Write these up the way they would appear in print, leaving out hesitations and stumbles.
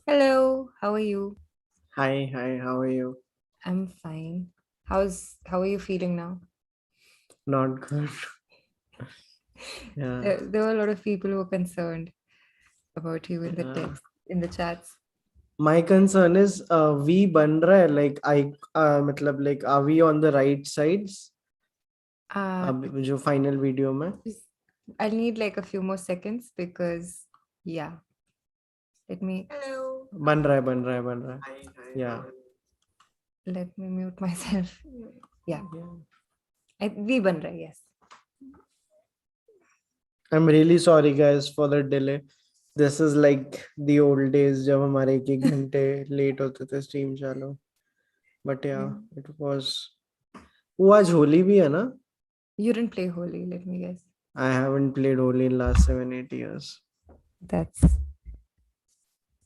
Hello, how are you? Hi, how are you? I'm fine. How are you feeling now? Not good. Yeah, There were a lot of people who were concerned about you in the yeah. text, in the chats. My concern is we ban raha hai, like matlab like are we on the right sides? Uh, अब जो final video में just, I'll need like a few more seconds because yeah, let me बन रहा है. Yeah. let me mute myself. Yeah, Yeah. we ban rahe, yes. I'm really sorry guys for the delay. This is like the old days जब हमारे एक घंटे late होते थे stream चालू. But Yeah. yeah, it was. वो आज होली भी है ना? You didn't play Holi, let me guess. I haven't played Holi in last 7, 8 years. That's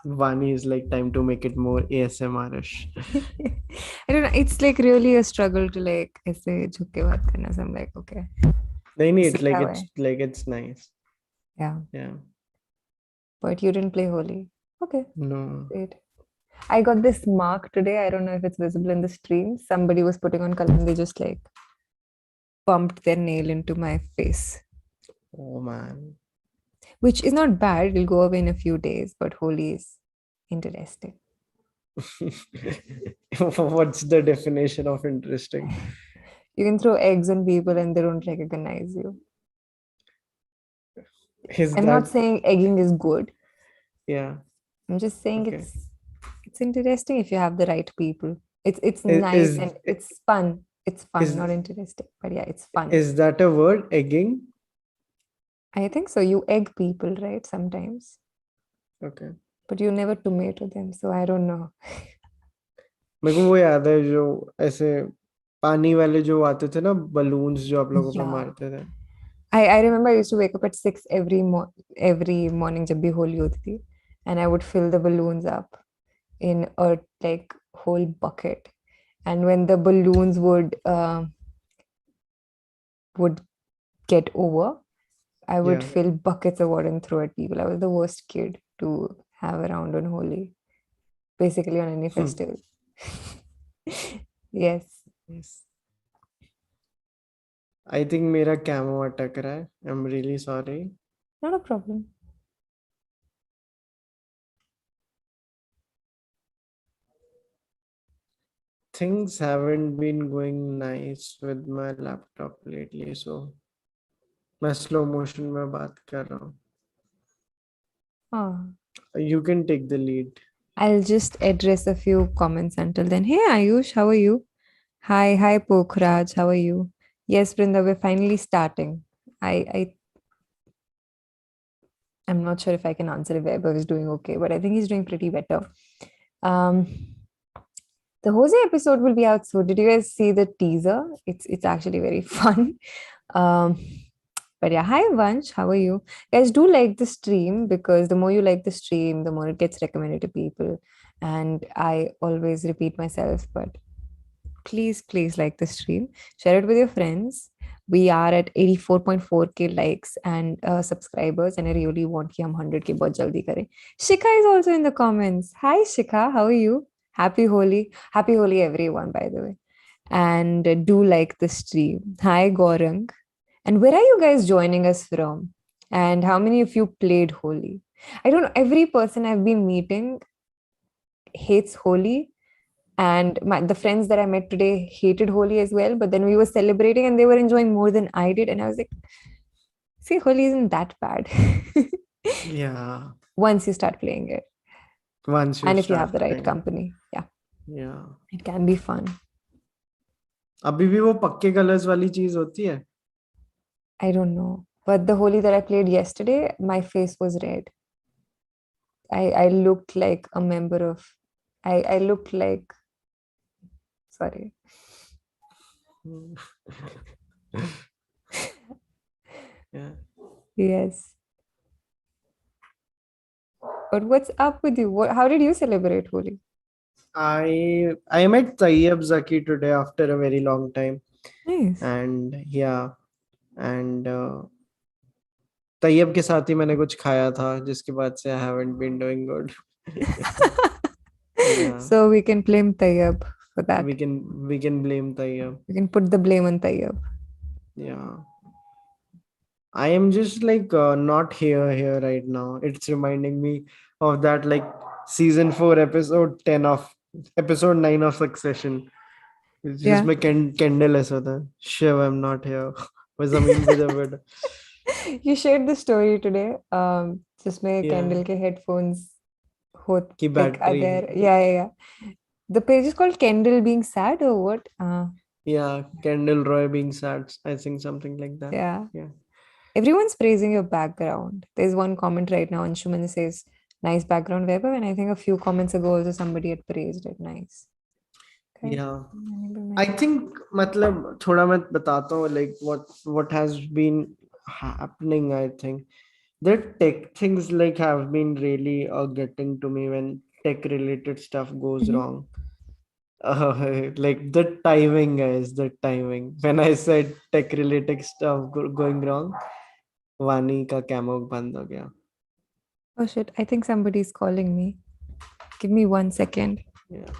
Vaani is like time to make it more ASMR-ish. I don't know. It's like really a struggle to like ऐसे झुक के बात करना. So I'm like, okay, नहीं, it's सीखा like हुआ it's है. like it's nice. Yeah, Yeah. but you didn't play Holi. Okay, No. great. I got this mark today. I don't know if it's visible in the stream. Somebody was putting on color and they just like pumped their nail into my face, Oh man. which is not bad. It'll go away in a few days, but Holi is interesting. What's the definition of interesting? You can throw eggs on people and they don't recognize you. Is I'm not that saying egging is good. yeah, I'm just saying okay. it's interesting if you have the right people. It's Is nice is and it's fun. It's fun, is, not interesting. But yeah, it's fun. is that a word? Egging? I think so. You egg people, right? Sometimes. Okay. But you never tomato them, so I don't know. मेरे को वो याद है जो ऐसे पानी वाले जो आते थे ना बलून्स जो आप लोगों पे Yeah. मारते थे. I remember I used to wake up at 6 every morning जब भी होली होती थी, and I would fill the balloons up in a like whole bucket. And when the balloons would get over, I would Yeah. fill buckets of water and throw at people. I was the worst kid to have around on Holi, basically on any festival. Yes, Yes. I think मेरा camo अटक रहा है. I'm really sorry. not a problem. Things haven't been going nice with my laptop lately, so मैं slow motion में बात कर रहा हूँ. Ah. You can take the lead. I'll just address a few comments until then. Hey Ayush, how are you? Hi Pokhraj, how are you? Yes, Brinda, we're finally starting. I'm not sure if I can answer if Vaibhav is doing okay, but I think he's doing pretty better. Um, the Jose episode will be out soon. Did you guys see the teaser? It's actually very fun. Um, but yeah, hi Vansh, how are you? Guys, do like the stream because the more you like the stream, the more it gets recommended to people. And I always repeat myself, but please like the stream, share it with your friends. We are at 84.4k likes and subscribers, and I really want कि हम 100k बहुत जल्दी करें. Shika is also in the comments. Hi Shika, how are you? Happy Holi everyone, by the way. And do like the stream. Hi Gorang. And where are you guys joining us from? And how many of you played Holi? I don't know, every person I've been meeting hates Holi, and the friends that I met today hated Holi as well. But then we were celebrating and they were enjoying more than I did. And I was like, see, Holi isn't that bad Yeah, once you start playing it. once you And if you have start the right playing. company, yeah, Yeah. it can be fun. अभी भी वो पक्के colours वाली चीज होती है. I don't know. But the Holi that I played yesterday, my face was red. I looked like a member of, I looked like, sorry. Yeah. Yes. But what's up with you? How did you celebrate Holi? I met Tayyab Zaki today after a very long time, Nice. and yeah, and Tayyab के साथ ही मैंने कुछ खाया था जिसके बाद से I haven't been doing good. Yeah, So we can blame Tayyab for we that. can we can blame Tayyab. We can put the blame on Tayyab. Yeah. I am just like not here right now. It's reminding me of that like season 4 episode 10 of episode 9 of Succession. It's just Yeah. my Kendall ऐसा था. Shiv, I'm not here. मैं जमीन पे जब बैठा. You shared the story today. जिसमें Yeah. Candle के headphones हो की like are battery. there. Yeah, yeah, yeah. The page is called Kendall being sad or what? Yeah, Kendall Roy being sad. I think something like that. Yeah. Yeah. Everyone's praising your background. There's one comment right now, Anshuman says, nice background, Weber. And I think a few comments ago also somebody had praised it. Nice. Okay. Yeah. I think मतलब थोड़ा मैं बताता हूँ like what has been happening. I think the tech things like have been really getting to me when tech related stuff goes Mhm. wrong. Like the timing, guys, the timing. When I said tech related stuff going wrong, वानी का camo बंद हो गया. Oh shit. I think somebody's calling me. Give me 1 second. Yeah.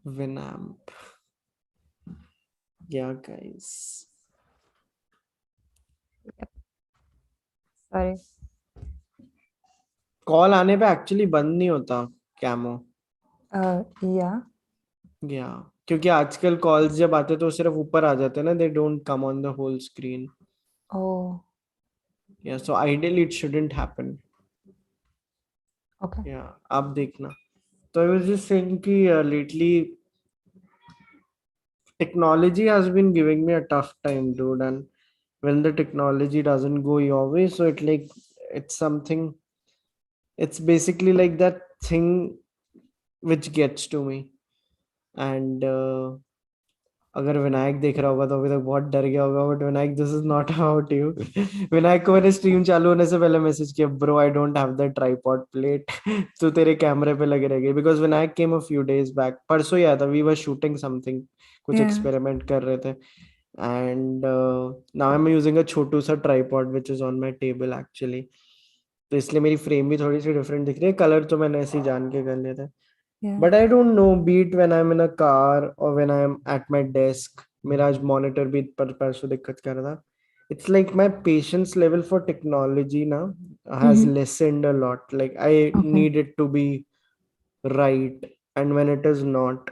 Winamp. Yeah, guys. Sorry. Call आने पे actually बंद नहीं होता कैमो. Yeah. या क्योंकि आजकल कॉल्स जब आते हैं तो सिर्फ ऊपर आ जाते हैं ना. They don't come on the whole screen. Oh, yeah so ideally it shouldn't happen. okay. Yeah आप देखना. तो आई वाज जस्ट सेइंग कि lately technology has been giving me a tough time, dude. And when the technology doesn't go your way, so it's something. It's basically like that thing which gets to me. And अगर विनायक देख रहा होगा तो अभी तक बहुत डर गया होगा. But Vinayak, this is not about you. Vinayak को मैंने स्ट्रीम चालू होने से पहले मैसेज किया, bro I don't have the tripod plate. तो तेरे कैमरे पे लगे रहेगी. Because Vinayak came a few days back. परसों ही आया था. We were shooting something. कुछ Yeah. एक्सपेरिमेंट कर रहे थे. And now I am using a छोटू सा tripod which is on my table actually. तो इसलिए मेरी फ्रेम भी थोड़ी सी डिफरेंट दिख रही है. कलर तो मैंने ऐसे ही जान के कर लिया था. Yeah. But I don't know, be it when I'm in a car or when I'm at my desk. मेरा आज monitor भी परसों दिक्कत कर रहा था. It's like my patience level for technology now has Mm-hmm. lessened a lot. Like I Okay. need it to be right, and when it is not,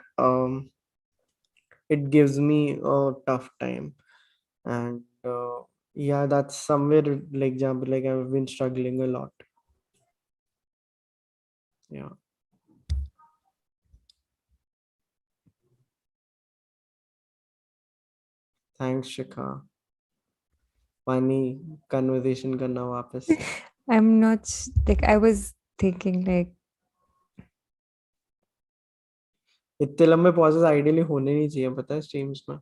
it gives me a tough time. And yeah, that's somewhere like example like I've been struggling a lot. Yeah, thanks Shikha. Funny conversation करना वापस से. I'm not like I was thinking like इतने लंबे pauses ideally होने नहीं चाहिए, पता है, स्ट्रीम्स में.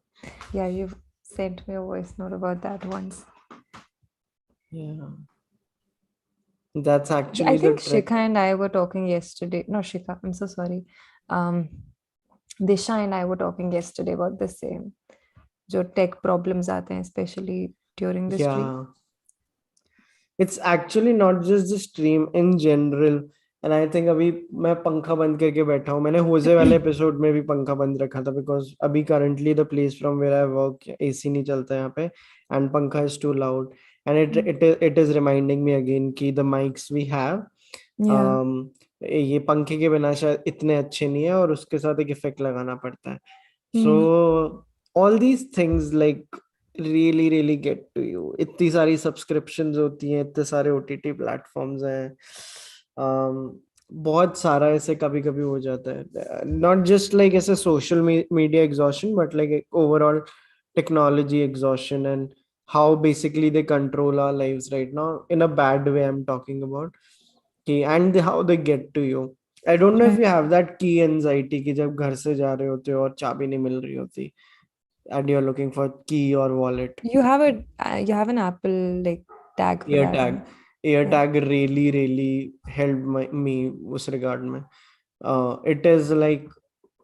yeah, you've sent me a voice note about that once. Yeah, that's I actually the think trick. Shikha and I were talking yesterday. No, Shikha, I'm so sorry. Um, Disha and I were talking yesterday about the same. जो tech problems आते हैं, especially during the stream. Yeah, it's actually not just the stream in general. And I think अभी मैं पंखा बंद करके बैठा हूँ. मैंने होजे वाले एपिसोड में भी पंखा बंद रखा था बिकॉज अभी currently the place from where I work AC नहीं चलता यहाँ पे. एंड पंखा is too loud. And it is reminding me again कि the mics we have Yeah. ये पंखे के बिना शायद इतने अच्छे नहीं है और उसके साथ एक इफेक्ट लगाना पड़ता है. Hmm. So all these things like really get to you. इतनी सारी सब्सक्रिप्शंस होती हैं, इतने सारे ओटीटी प्लेटफॉर्म्स हैं. बहुत सारा ऐसे कभी कभी हो जाता है. नॉट जस्ट लाइक ऐसे social media exhaustion but like overall technology exhaustion and how basically they control our lives right now in a bad way. I'm talking about कि and how they get to you. I don't know if Right. you have that key anxiety कि जब घर से जा रहे होते हो और चाबी नहीं मिल रही होती and you're looking for key or wallet. You have an Apple like tag for Ear that, tag. no? Ear Yeah. tag really helped me उस regard में. It is like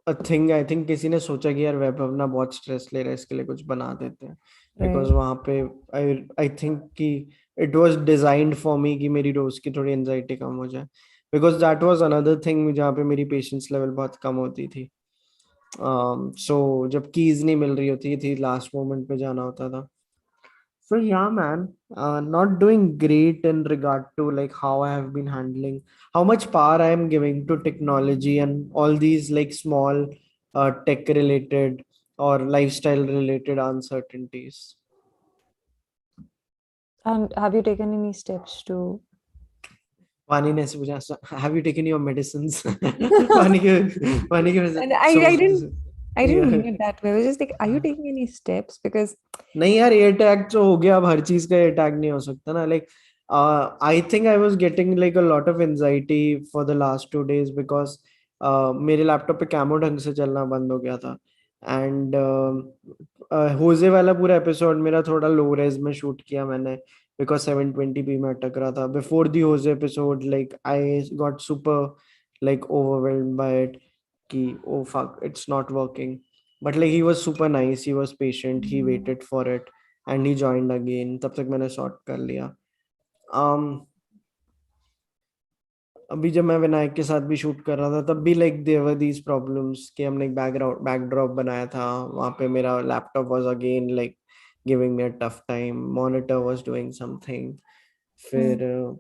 a thing. I think किसी ने सोचा कि यार वैभव ना बहुत stress ले रहा है, इसके लिए कुछ बना देते हैं. Because Right. वहाँ पे आई थिंक कि it was designed for me कि मेरी रोज की थोड़ी एंजाइटी कम हो जाए, because that was another thing जहाँ पे मेरी पेशेंस लेवल बहुत कम होती थी। सो जब कीज नहीं मिल रही होती थी, लास्ट मोमेंट पे जाना होता था। So yeah, man, not doing great in regard to like how I have been handling, how much power I am giving to technology and all these like small tech related or lifestyle related uncertainties. And have you taken any steps to? Vani ने ऐसे पूछा, have you taken your medicines? वानी के And so I didn't yeah. mean it that way. I was just like, are you taking any steps? Because नहीं यार, air tag तो हो गया, अब हर चीज का एयर टैग नहीं हो सकता ना। Like I think I was getting like a lot of anxiety for the last 2 days because मेरे लैपटॉप पे कैमो ढंग से चलना बंद हो गया था। एंड होजे वाला पूरा एपिसोड मेरा थोड़ा लो रेज में शूट किया मैंने, बिकॉज 720p में अटक रहा था। बिफोर दी होजे episode like I got super like overwhelmed by it कि oh fuck it's not working. But like he was super nice, he was patient, he waited for it and he joined again. तब तक मैंने sort कर लिया। um अभी जब मैं विनायक के साथ भी शूट कर रहा था तब भी like there were these problems कि हमने एक बैकग्राउंड बैकड्रॉप बनाया था, वहां पे मेरा laptop was again like giving me a tough time, monitor was doing something. hmm, फिर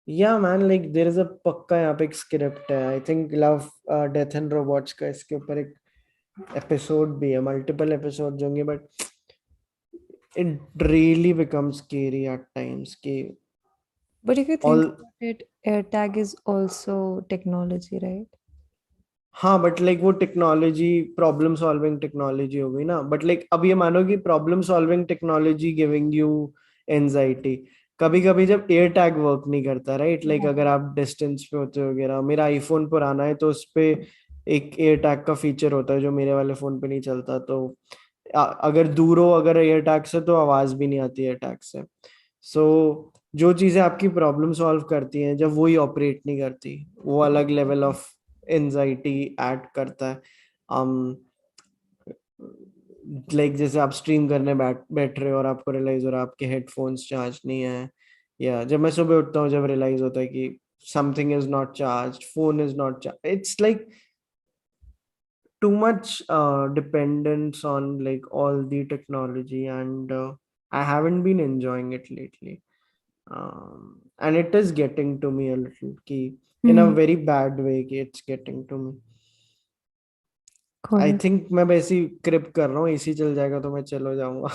yeah man like there is a पक्का यहाँ पे एक स्क्रिप्ट है, I think love death and robots का, इसके ऊपर एक एपिसोड भी है, मल्टीपल एपिसोड होंगे, but it really becomes scary at times कि but if you think all about it, AirTag is also technology, right? हाँ, बट लाइक वो टेक्नोलॉजी प्रॉब्लम सॉल्विंग टेक्नोलॉजी हो गई ना। बट लाइक अब ये मानो कि problem solving technology giving you anxiety. कभी कभी जब एयर टैग वर्क नहीं करता, राइट, लाइक Yeah. अगर आप डिस्टेंस पे होते हो वगैरह, मेरा आईफोन पुराना है तो उस पे एक एयर टैग का फीचर होता है जो मेरे वाले फोन पे नहीं चलता। तो अगर दूर हो अगर एयर टैग से तो आवाज भी नहीं आती एयर टैग से। सो जो चीजें आपकी प्रॉब्लम सॉल्व करती हैं जब वही ऑपरेट नहीं करती, वो अलग लेवल ऑफ एंजाइटी ऐड करता है। um लाइक जैसे आप स्ट्रीम करने बैठ रहे हो और आपको रियलाइज हो रहा है आपके हेडफोन्स चार्ज नहीं है, या जब मैं सुबह उठता हूँ जब रियलाइज होता है कि something is not charge, phone is not charge, it's like too much dependence on like all the technology, and I haven't been enjoying it lately. And it is getting to me a little key in a Hmm. very bad way कि it's getting to me. Got I it. think मैं वैसे ही क्रिप कर रहा हूँ, AC चल जाएगा तो मैं चलो जाऊंगा।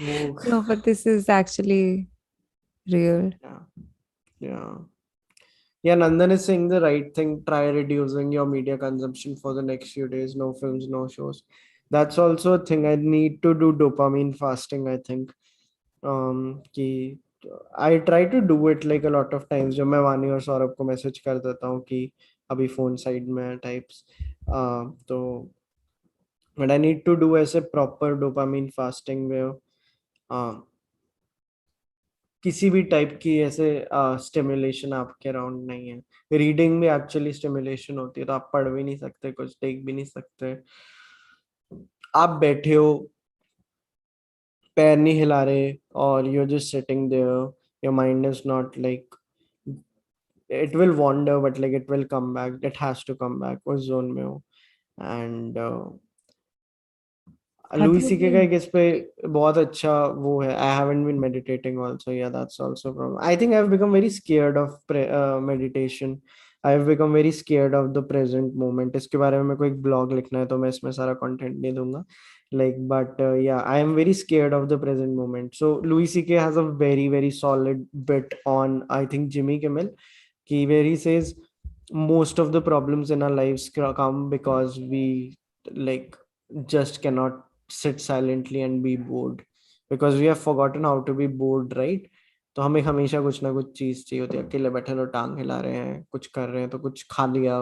वो No, but this is actually real. yeah, yeah. Yeah, Nandan is saying the right thing. Try reducing your media consumption for the next few days. No films, no shows. That's also a thing. I need to do dopamine fasting, I think. कि I try to do it like a lot of times जब मैं वानी और सौरभ को message कर देता हूँ कि अभी फोन साइड में है टाइप्स। तो but I need to do ऐसे proper dopamine fasting where किसी भी टाइप की ऐसे स्टिमुलेशन आपके अराउंड नहीं है। रीडिंग में एक्चुअली स्टिमुलेशन होती है तो आप पढ़ भी नहीं सकते, कुछ देख भी नहीं सकते। आप बैठे हो, पैर नहीं हिला रहे, और you're just sitting there, your mind is not like, it will wander but like it will come back, it has to come back उस जोन में हो। And Have Louis you CK का been? एक इस पे बहुत अच्छा वो है, I haven't been meditating also, या that's also problem. I think I have become very scared of meditation, I have become very scared of the present moment. इसके बारे में मेरे को एक ब्लॉग लिखना है तो मैं इसमें सारा कंटेंट नहीं दूंगा, like but yeah I am very scared of the present moment. So Louis CK has a very very solid bit on I think Jimmy Kimmel कि where he says most of the problems in our lives come because we like just cannot sit silently and be bored, because we have forgotten how to be bored, right? तो हमें हमेशा कुछ ना कुछ चीज चाहिए होती है, अकेले बैठे लो टांग हिला रहे हैं, कुछ कर रहे हैं तो कुछ खा लिया,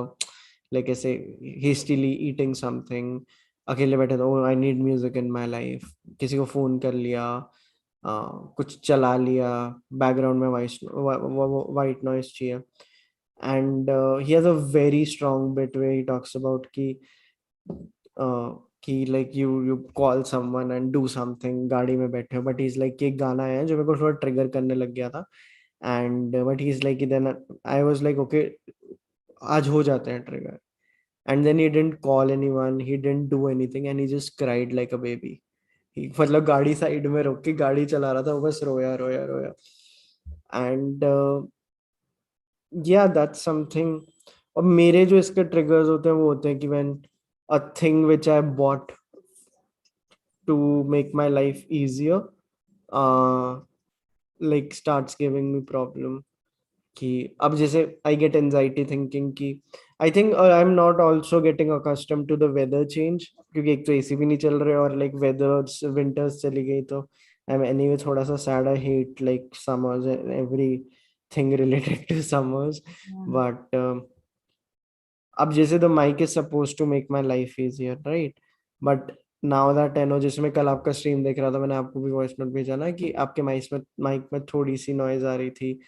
लाइक ऐसे हेस्टिली ईटिंग समथिंग, अकेले बैठे तो I need music in my life, किसी को फोन कर लिया, कुछ चला लिया, बैकग्राउंड में वाइट नॉइस चाहिए। And he has a very strong bit where he talks about कि कि like you call someone and do something, गाड़ी में बैठे हो, but he's like कि एक गाना है जो मेरे को थोड़ा ट्रिगर करने लग गया था, and but he's like then I was like okay, आज हो जाते हैं trigger, and then he didn't call anyone, he didn't do anything, and he just cried like a baby. मतलब गाड़ी साइड में रोक के गाड़ी चला रहा था, वो बस रोया रोया रोया, and yeah, that's something. और मेरे जो इसके ट्रिगर्स होते हैं वो होते हैं कि when a thing which I bought to make my life easier uh like starts giving me problem, कि अब जैसे I get anxiety thinking कि I think I'm not also getting accustomed to the weather change, क्योंकि एक तो AC भी नहीं चल रहे और like weather winters चली गई तो I'm anyway थोड़ा सा sad. I hate like summers and everything related to summers, Yeah. but अब जैसे the mic is supposed to make my life easier, right? But now that I know, जैसे मैं कल आपका स्ट्रीम देख रहा था, मैंने आपको भी वॉइस नोट भेजा ना कि आपके माइक में थोड़ी सी नॉइज आ रही थी,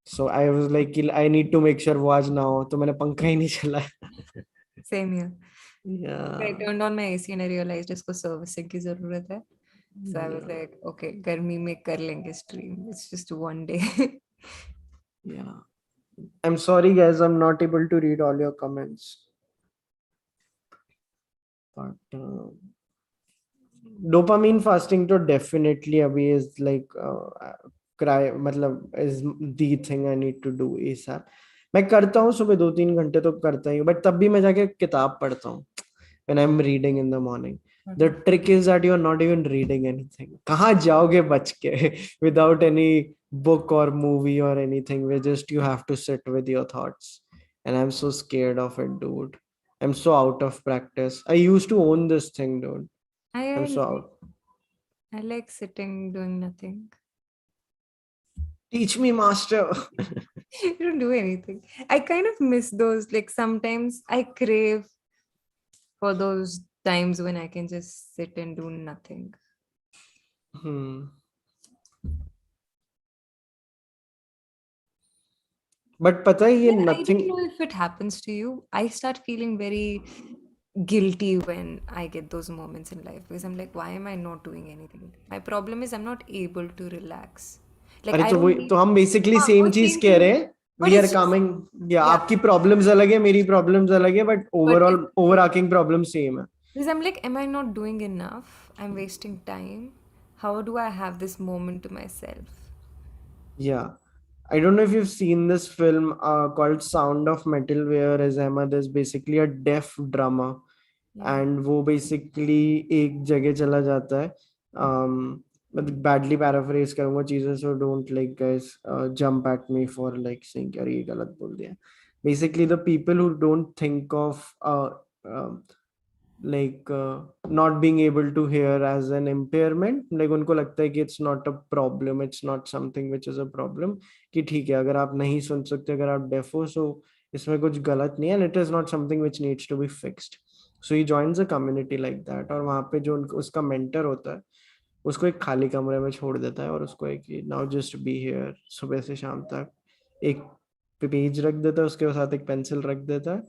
so I was like कि I need to make sure वो आज ना हो, तो मैंने पंखा ही नहीं चलाया. Same here. I Yeah, turned on my AC and I realized इसको servicing की जरूरत है. So I was yeah, like, okay, गर्मी में कर लेंगे stream. It's just one day. yeah. I'm sorry guys, I'm not able to read all your comments, but dopamine fasting तो definitely अभी is like cry मतलब is the thing I need to do ASAP. मैं करता हूँ सुबह 2-3 घंटे तो करता ही हूँ, बट तब भी मैं जाके किताब पढ़ता हूँ when I'm reading in the morning. The trick is that you're not even reading anything. कहाँ जाओगे बच के without any book or movie or anything, where just you have to sit with your thoughts. And I'm so scared of it, dude. I'm so out of practice. I used to own this thing, dude. I'm I so out. I like sitting doing nothing. Teach me, master. You don't do anything. I kind of miss those. Like sometimes I crave for those times when I can just sit and do nothing. Hmm. But पता है ये Then I don't nothing. know if it happens to you. I start feeling very guilty when I get those moments in life because I'm like, why am I not doing anything? My problem is I'm not able to relax. Like अरे I तो वो don't तो need. हम basically हाँ, वो same चीज same कह thing रहे है. हैं. But we are it's just coming, या yeah. आपकी प्रॉब्लम्स अलग है, मेरी प्रॉब्लम्स अलग है, but But overall it's overarching problem same है. because I'm like, am I not doing enough? I'm wasting time. How do I have this moment to myself? Yeah. I don't know if you've seen this film called Sound of Metal, where as Ahmed is basically a deaf drummer, Yeah. and वो basically एक जगह चला जाता है. मतलब badly paraphrase करूंगा चीजें, so don't like guys jump at me for like saying यार ये गलत बोल दिया. Basically the people who don't think of um, like not being able to hear as an impairment, like उनको लगता है कि it's not a problem, it's not something which is a problem, कि ठीक है अगर आप नहीं सुन सकते, अगर आप deaf हो, so इसमें कुछ गलत नहीं है, and it is not something which needs to be fixed. So he joins a community like that, और वहाँ पे जो उसका mentor होता है उसको एक खाली कमरे में छोड़ देता है और उसको एक नाउ जस्ट बी हियर, सुबह से शाम तक एक पेज रख देता है, उसके साथ एक पेंसिल रख देता है,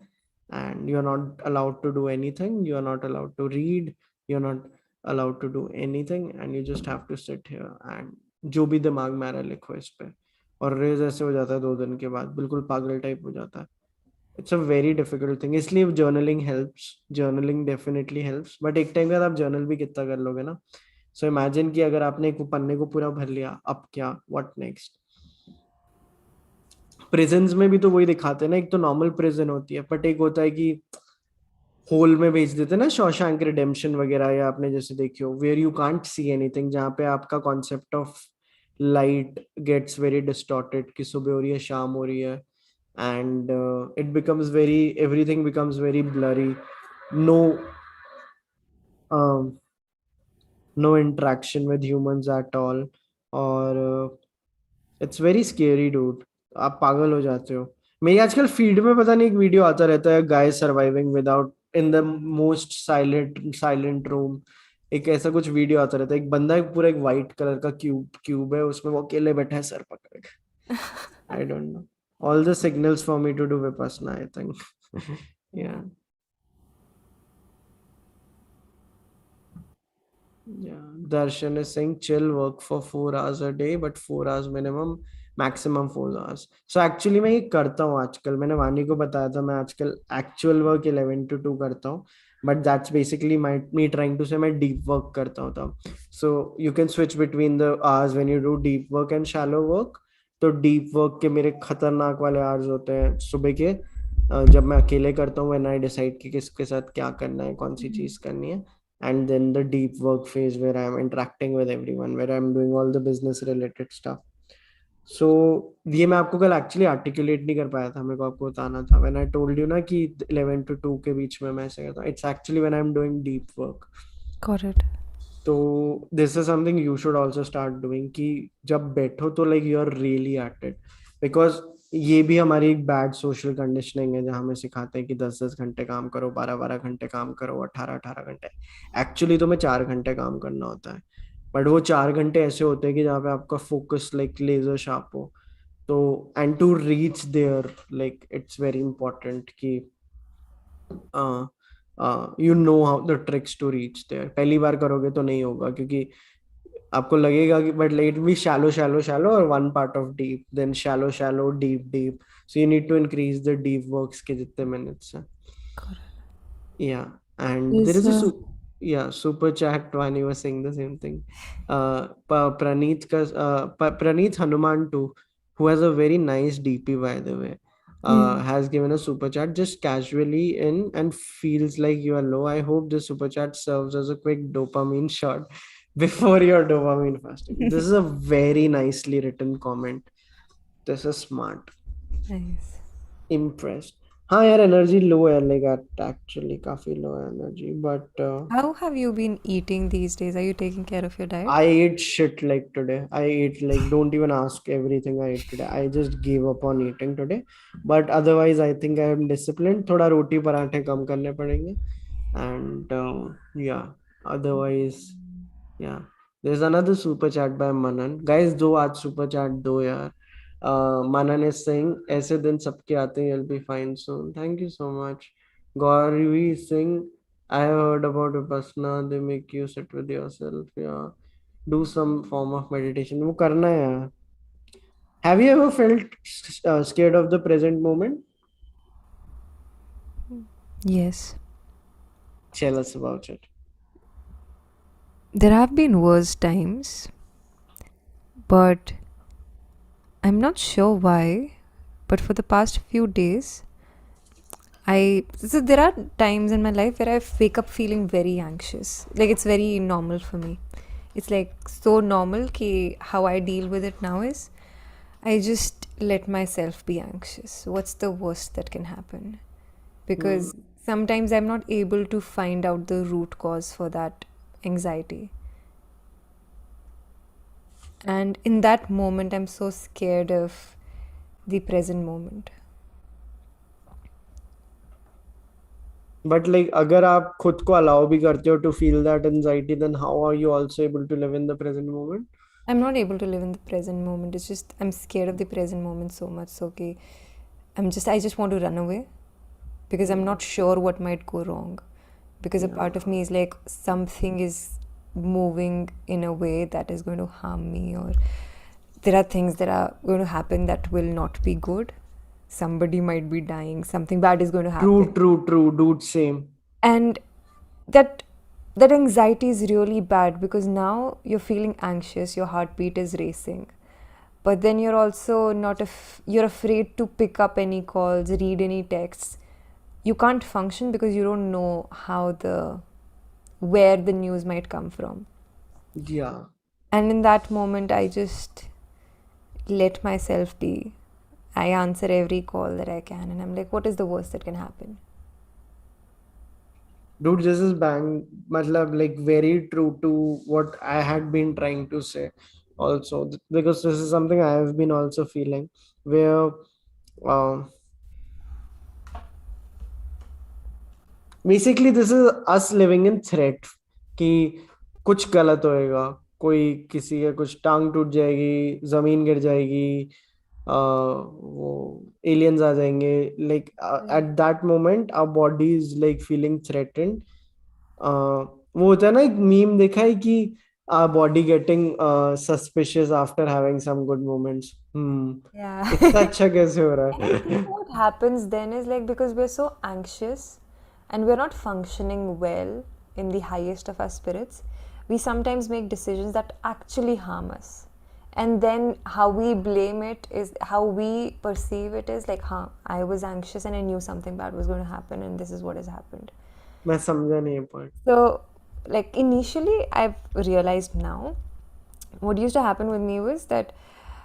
and you're not allowed to do anything, you're not allowed to read, you're not allowed to do anything, and you just have to sit here and जो भी दिमाग में आ रहा है लिखो इस पे. और रेज ऐसे हो जाता है 2 दिन के बाद, बिल्कुल पागल टाइप हो जाता है. It's a very difficult thing, इसलिए journaling helps, journaling definitely helps, but एक टाइम के बाद आप जर्नल भी कितना कर लोगे ना. सो इमेजिन कि अगर आपने एक पन्ने को पूरा भर लिया, अब क्या, व्हाट नेक्स्ट. प्रिजन्स में भी तो वही दिखाते हैं ना, एक तो नॉर्मल प्रिजन होती है, बट एक होता है कि होल में भेज देते हैं ना, शॉशैंक रिडेम्पशन वगैरह, या आपने जैसे देखी हो where you can't see anything, जहाँ पे आपका concept of light gets very distorted, कि सुबह हो रही है शाम हो रही है, and it becomes very, everything becomes very blurry, no um, no interaction with humans at all, और इट्स वेरी स्केरी डूड. आप पागल हो जाते हो. मेरी आजकल फीड में पता नहीं एक वीडियो आता रहता है, guy surviving without in the most silent silent room. एक ऐसा कुछ वीडियो आता रहता है, एक बंदा एक पूरा एक वाइट कलर का क्यूब क्यूब है, उसमें वो अकेले बैठा है सर पकड़ के. I don't know, all the signals for me to do विपasana, I think. Yeah. Yeah. Yeah, Darshan is saying chill, work for 4 hours a day, but 4 hours minimum, maximum 4 hours. So actually मैं ये करता हूँ आजकल. मैंने वानी को बताया था मैं आजकल actual work 11 to 2 करता हूँ. But that's basically me trying to say मैं deep work करता हूँ तब. So you can switch between the hours when you do deep work and shallow work. तो deep work के मेरे खतरनाक वाले hours होते हैं सुबह के, जब मैं अकेले करता हूँ when I decide कि किसके साथ क्या करना है, कौन सी चीज करनी है. And then the deep work phase where I'm interacting with everyone, where I'm doing all the business related stuff. So ये मैं आपको कल एक्चुअली आर्टिकुलेट नहीं कर पाया था, मेरे को आपको बताना था. व्हेन आई टोल्ड यू ना कि 11 to 2 के बीच में मैं ऐसे करता हूँ, it's actually when I am doing deep work. Got it. तो this is something you should also start doing कि जब बैठो तो like you are really at it. Because ये भी हमारी एक बैड सोशल कंडीशनिंग है जहाँ हमें सिखाते हैं कि 10-10 घंटे काम करो, 12-12 घंटे काम करो, 18-18 घंटे. एक्चुअली तो मैं 4 घंटे काम करना होता है. बट वो 4 घंटे ऐसे होते हैं कि जहाँ पे आपका फोकस लाइक लेजर शार्प हो. तो and to reach there like it's very important कि you know how the tricks to reach there. पहली बार करोगे तो नहीं होगा क्योंकि आपको लगेगा कि but let be shallow shallow shallow और one part of deep, then shallow shallow deep deep. So you need to increase the deep works के जितने मिनट्स हैं. Got Yeah, and it. there Is is a super chat. Vani was saying the same thing. Praneeth Hanuman too, who has a very nice DP by the way, Yeah. has given a super chat just casually in and feels like you are low. I hope this super chat serves as a quick dopamine shot before your dopamine fasting. This is a very nicely written comment. This is smart. Nice. Impressed. हाँ यार energy low है like actually काफी लो है energy but How have you been eating these days? Are you taking care of your diet? I ate shit like today. I ate like don't even ask everything I ate today. I just gave up on eating today. But otherwise I think I am disciplined. थोड़ा रोटी पराठे कम करने पड़ेंगे. And yeah, otherwise yeah. There's another super chat by Manan. Guys, दो आज super chat दो यार. Manan is saying ऐसे दिन सबके आते हैं. You'll be fine soon. Thank you so much. Gauri is saying I have heard about Vipassana. They make you sit with yourself. Yeah. Do some form of meditation. वो करना है यार. Have you ever felt scared of the present moment? Yes. Tell us about it. There have been worse times, but I'm not sure why. But for the past few days, so there are times in my life where I wake up feeling very anxious. Like it's very normal for me. It's like so normal ki how I deal with it now is I just let myself be anxious. What's the worst that can happen? Hmm. Because sometimes I'm not able to find out the root cause for that anxiety. And in that moment, I'm so scared of the present moment. But like अगर आप खुद को allow भी करते हो to feel that anxiety, then how are you also able to live in the present moment? I'm not able to live in the present moment. It's just I'm scared of the present moment so much. So okay, I just want to run away because I'm not sure what might go wrong. Because a part of Yeah. me is like something is moving in a way that is going to harm me, or there are things that are going to happen that will not be good. Somebody might be dying, something bad is going to True, happen. true, true, dude, same. And that that anxiety is really bad because now you're feeling anxious, your heartbeat is racing, but then you're also not you're afraid to pick up any calls, read any texts. You can't function because you don't know how the where the news might come from. Yeah. And in that moment I just let myself be. I answer every call that I can and I'm like, what is the worst that can happen? Dude, this is bang, matlab, like very true to what I had been trying to say also, because this is something I have been also feeling where um, basically this is us living in threat कि कुछ गलत होएगा, कोई किसी का कुछ टांग टूट जाएगी, जमीन गिर जाएगी, वो aliens आ जाएंगे, like at Right. that moment our body is like feeling threatened. वो होता है ना, एक मीम देखा है कि body getting suspicious after having some good moments. Yeah. इतना अच्छा कैसे हो And I रहा think है? what happens then is like because we're so anxious and we're not functioning well in the highest of our spirits, we sometimes make decisions that actually harm us. And then how we blame it is how we perceive it is like, huh, I was anxious and I knew something bad was going to happen, and this is what has happened. मैं समझा नहीं है part. So, like, initially, I've realized now what used to happen with me was that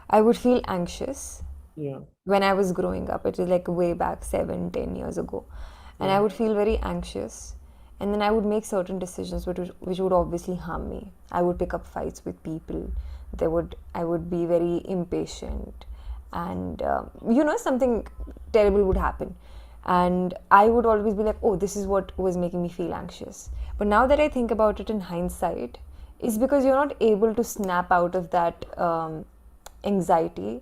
I would feel anxious Yeah, when I was growing up. It was like way back 7, 10 years ago. And I yeah, would feel very anxious. And then I would make certain decisions which would obviously harm me. I would pick up fights with people. I would be very impatient. And, something terrible would happen. And I would always be like, oh, this is what was making me feel anxious. But now that I think about it in hindsight, it's because you're not able to snap out of that anxiety,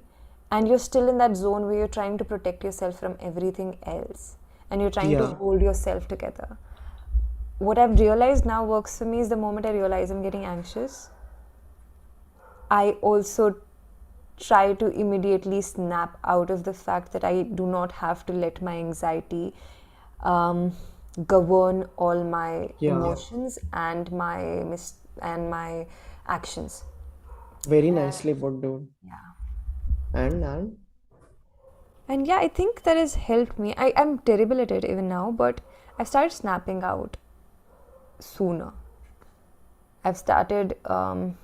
and you're still in that zone where you're trying to protect yourself from everything else, and you're trying to yeah, hold yourself together. What I've realized now works for me is the moment I realize I'm getting anxious, I also try to immediately snap out of the fact that I do not have to let my anxiety um, govern all my yeah. emotions and my actions. Very nicely put, dude. Yeah. And And yeah, I think that has helped me. I'm terrible at it even now, but I've started snapping out sooner. I've started um,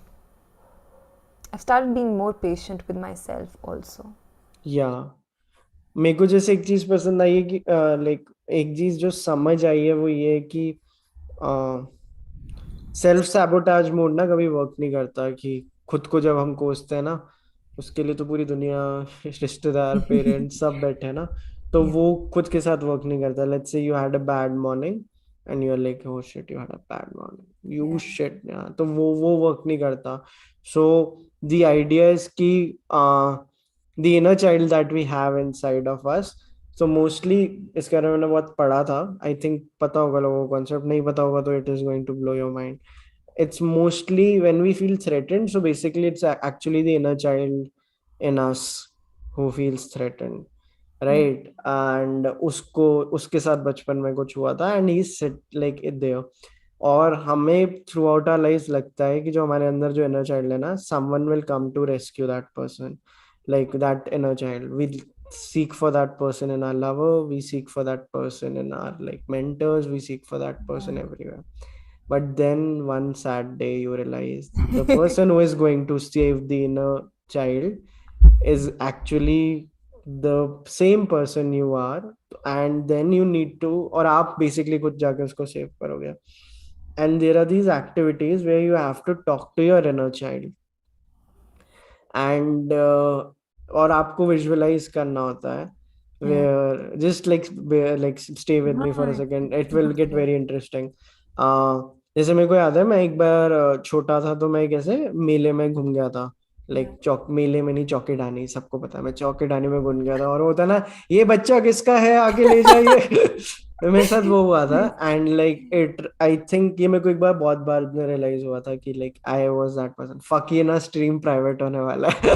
I've started being more patient with myself also. yeah, मेरे को जैसे एक चीज पसंद आई है कि like एक चीज जो समझ आई है वो ये है कि सेल्फ सैबोटाज मोड ना कभी वर्क नहीं करता, कि खुद को जब हम कोसते हैं ना, उसके लिए तो पूरी दुनिया, रिश्तेदार, पेरेंट्स सब बैठे हैं ना, तो Yeah. वो खुद के साथ वर्क नहीं करता. Let's say you had a bad morning and you are like oh shit, you had a bad morning, you Yeah. Shit, तो वो वर्क नहीं करता. सो द आइडिया इज कि the inner child that we have inside of us. So mostly इसके बारे में मैंने बहुत पढ़ा था, आई थिंक पता होगा लोगों को, कॉन्सेप्ट नहीं पता होगा तो it is going to blow your mind. It's mostly when we feel threatened. So basically, it's actually the inner child in us who feels threatened, Yeah. right? And उसको उसके साथ बचपन में कुछ हुआ था and he's sit like it there. और हमें थ्रू आउट आवर लाइफ लगता है कि जो हमारे अंदर जो इनर चाइल्ड है ना, someone will come to rescue that person, like that inner child. We seek for that person in our lover, we seek for that person in our like mentors, we seek for that person everywhere. But then one sad day you realize the person who is going to save the inner child is actually the same person you are. And then you need to, और आप basically कुछ जाके उसको save करोगे. And there are these activities where you have to talk to your inner child. And और आपको visualise करना होता है, Yeah. where just like stay with me for a हाँ, second, it will get absolutely. very interesting. जैसे मेरे को याद है, मैं एक बार छोटा था तो मैं कैसे मेले में घूम गया था. Yeah. लाइक चौक मेले में नहीं, चौकी ढानी, सबको पता है, मैं चौकी ढानी में घूम गया था. और वो होता है ना, ये बच्चा किसका है, आके ले जाइए. तो मेरे साथ वो हुआ था. And like it, I think ये मेरे को एक बार बहुत बार रियलाइज हुआ था कि like I was that person. Fuck, ये ना स्ट्रीम प्राइवेट होने वाला है.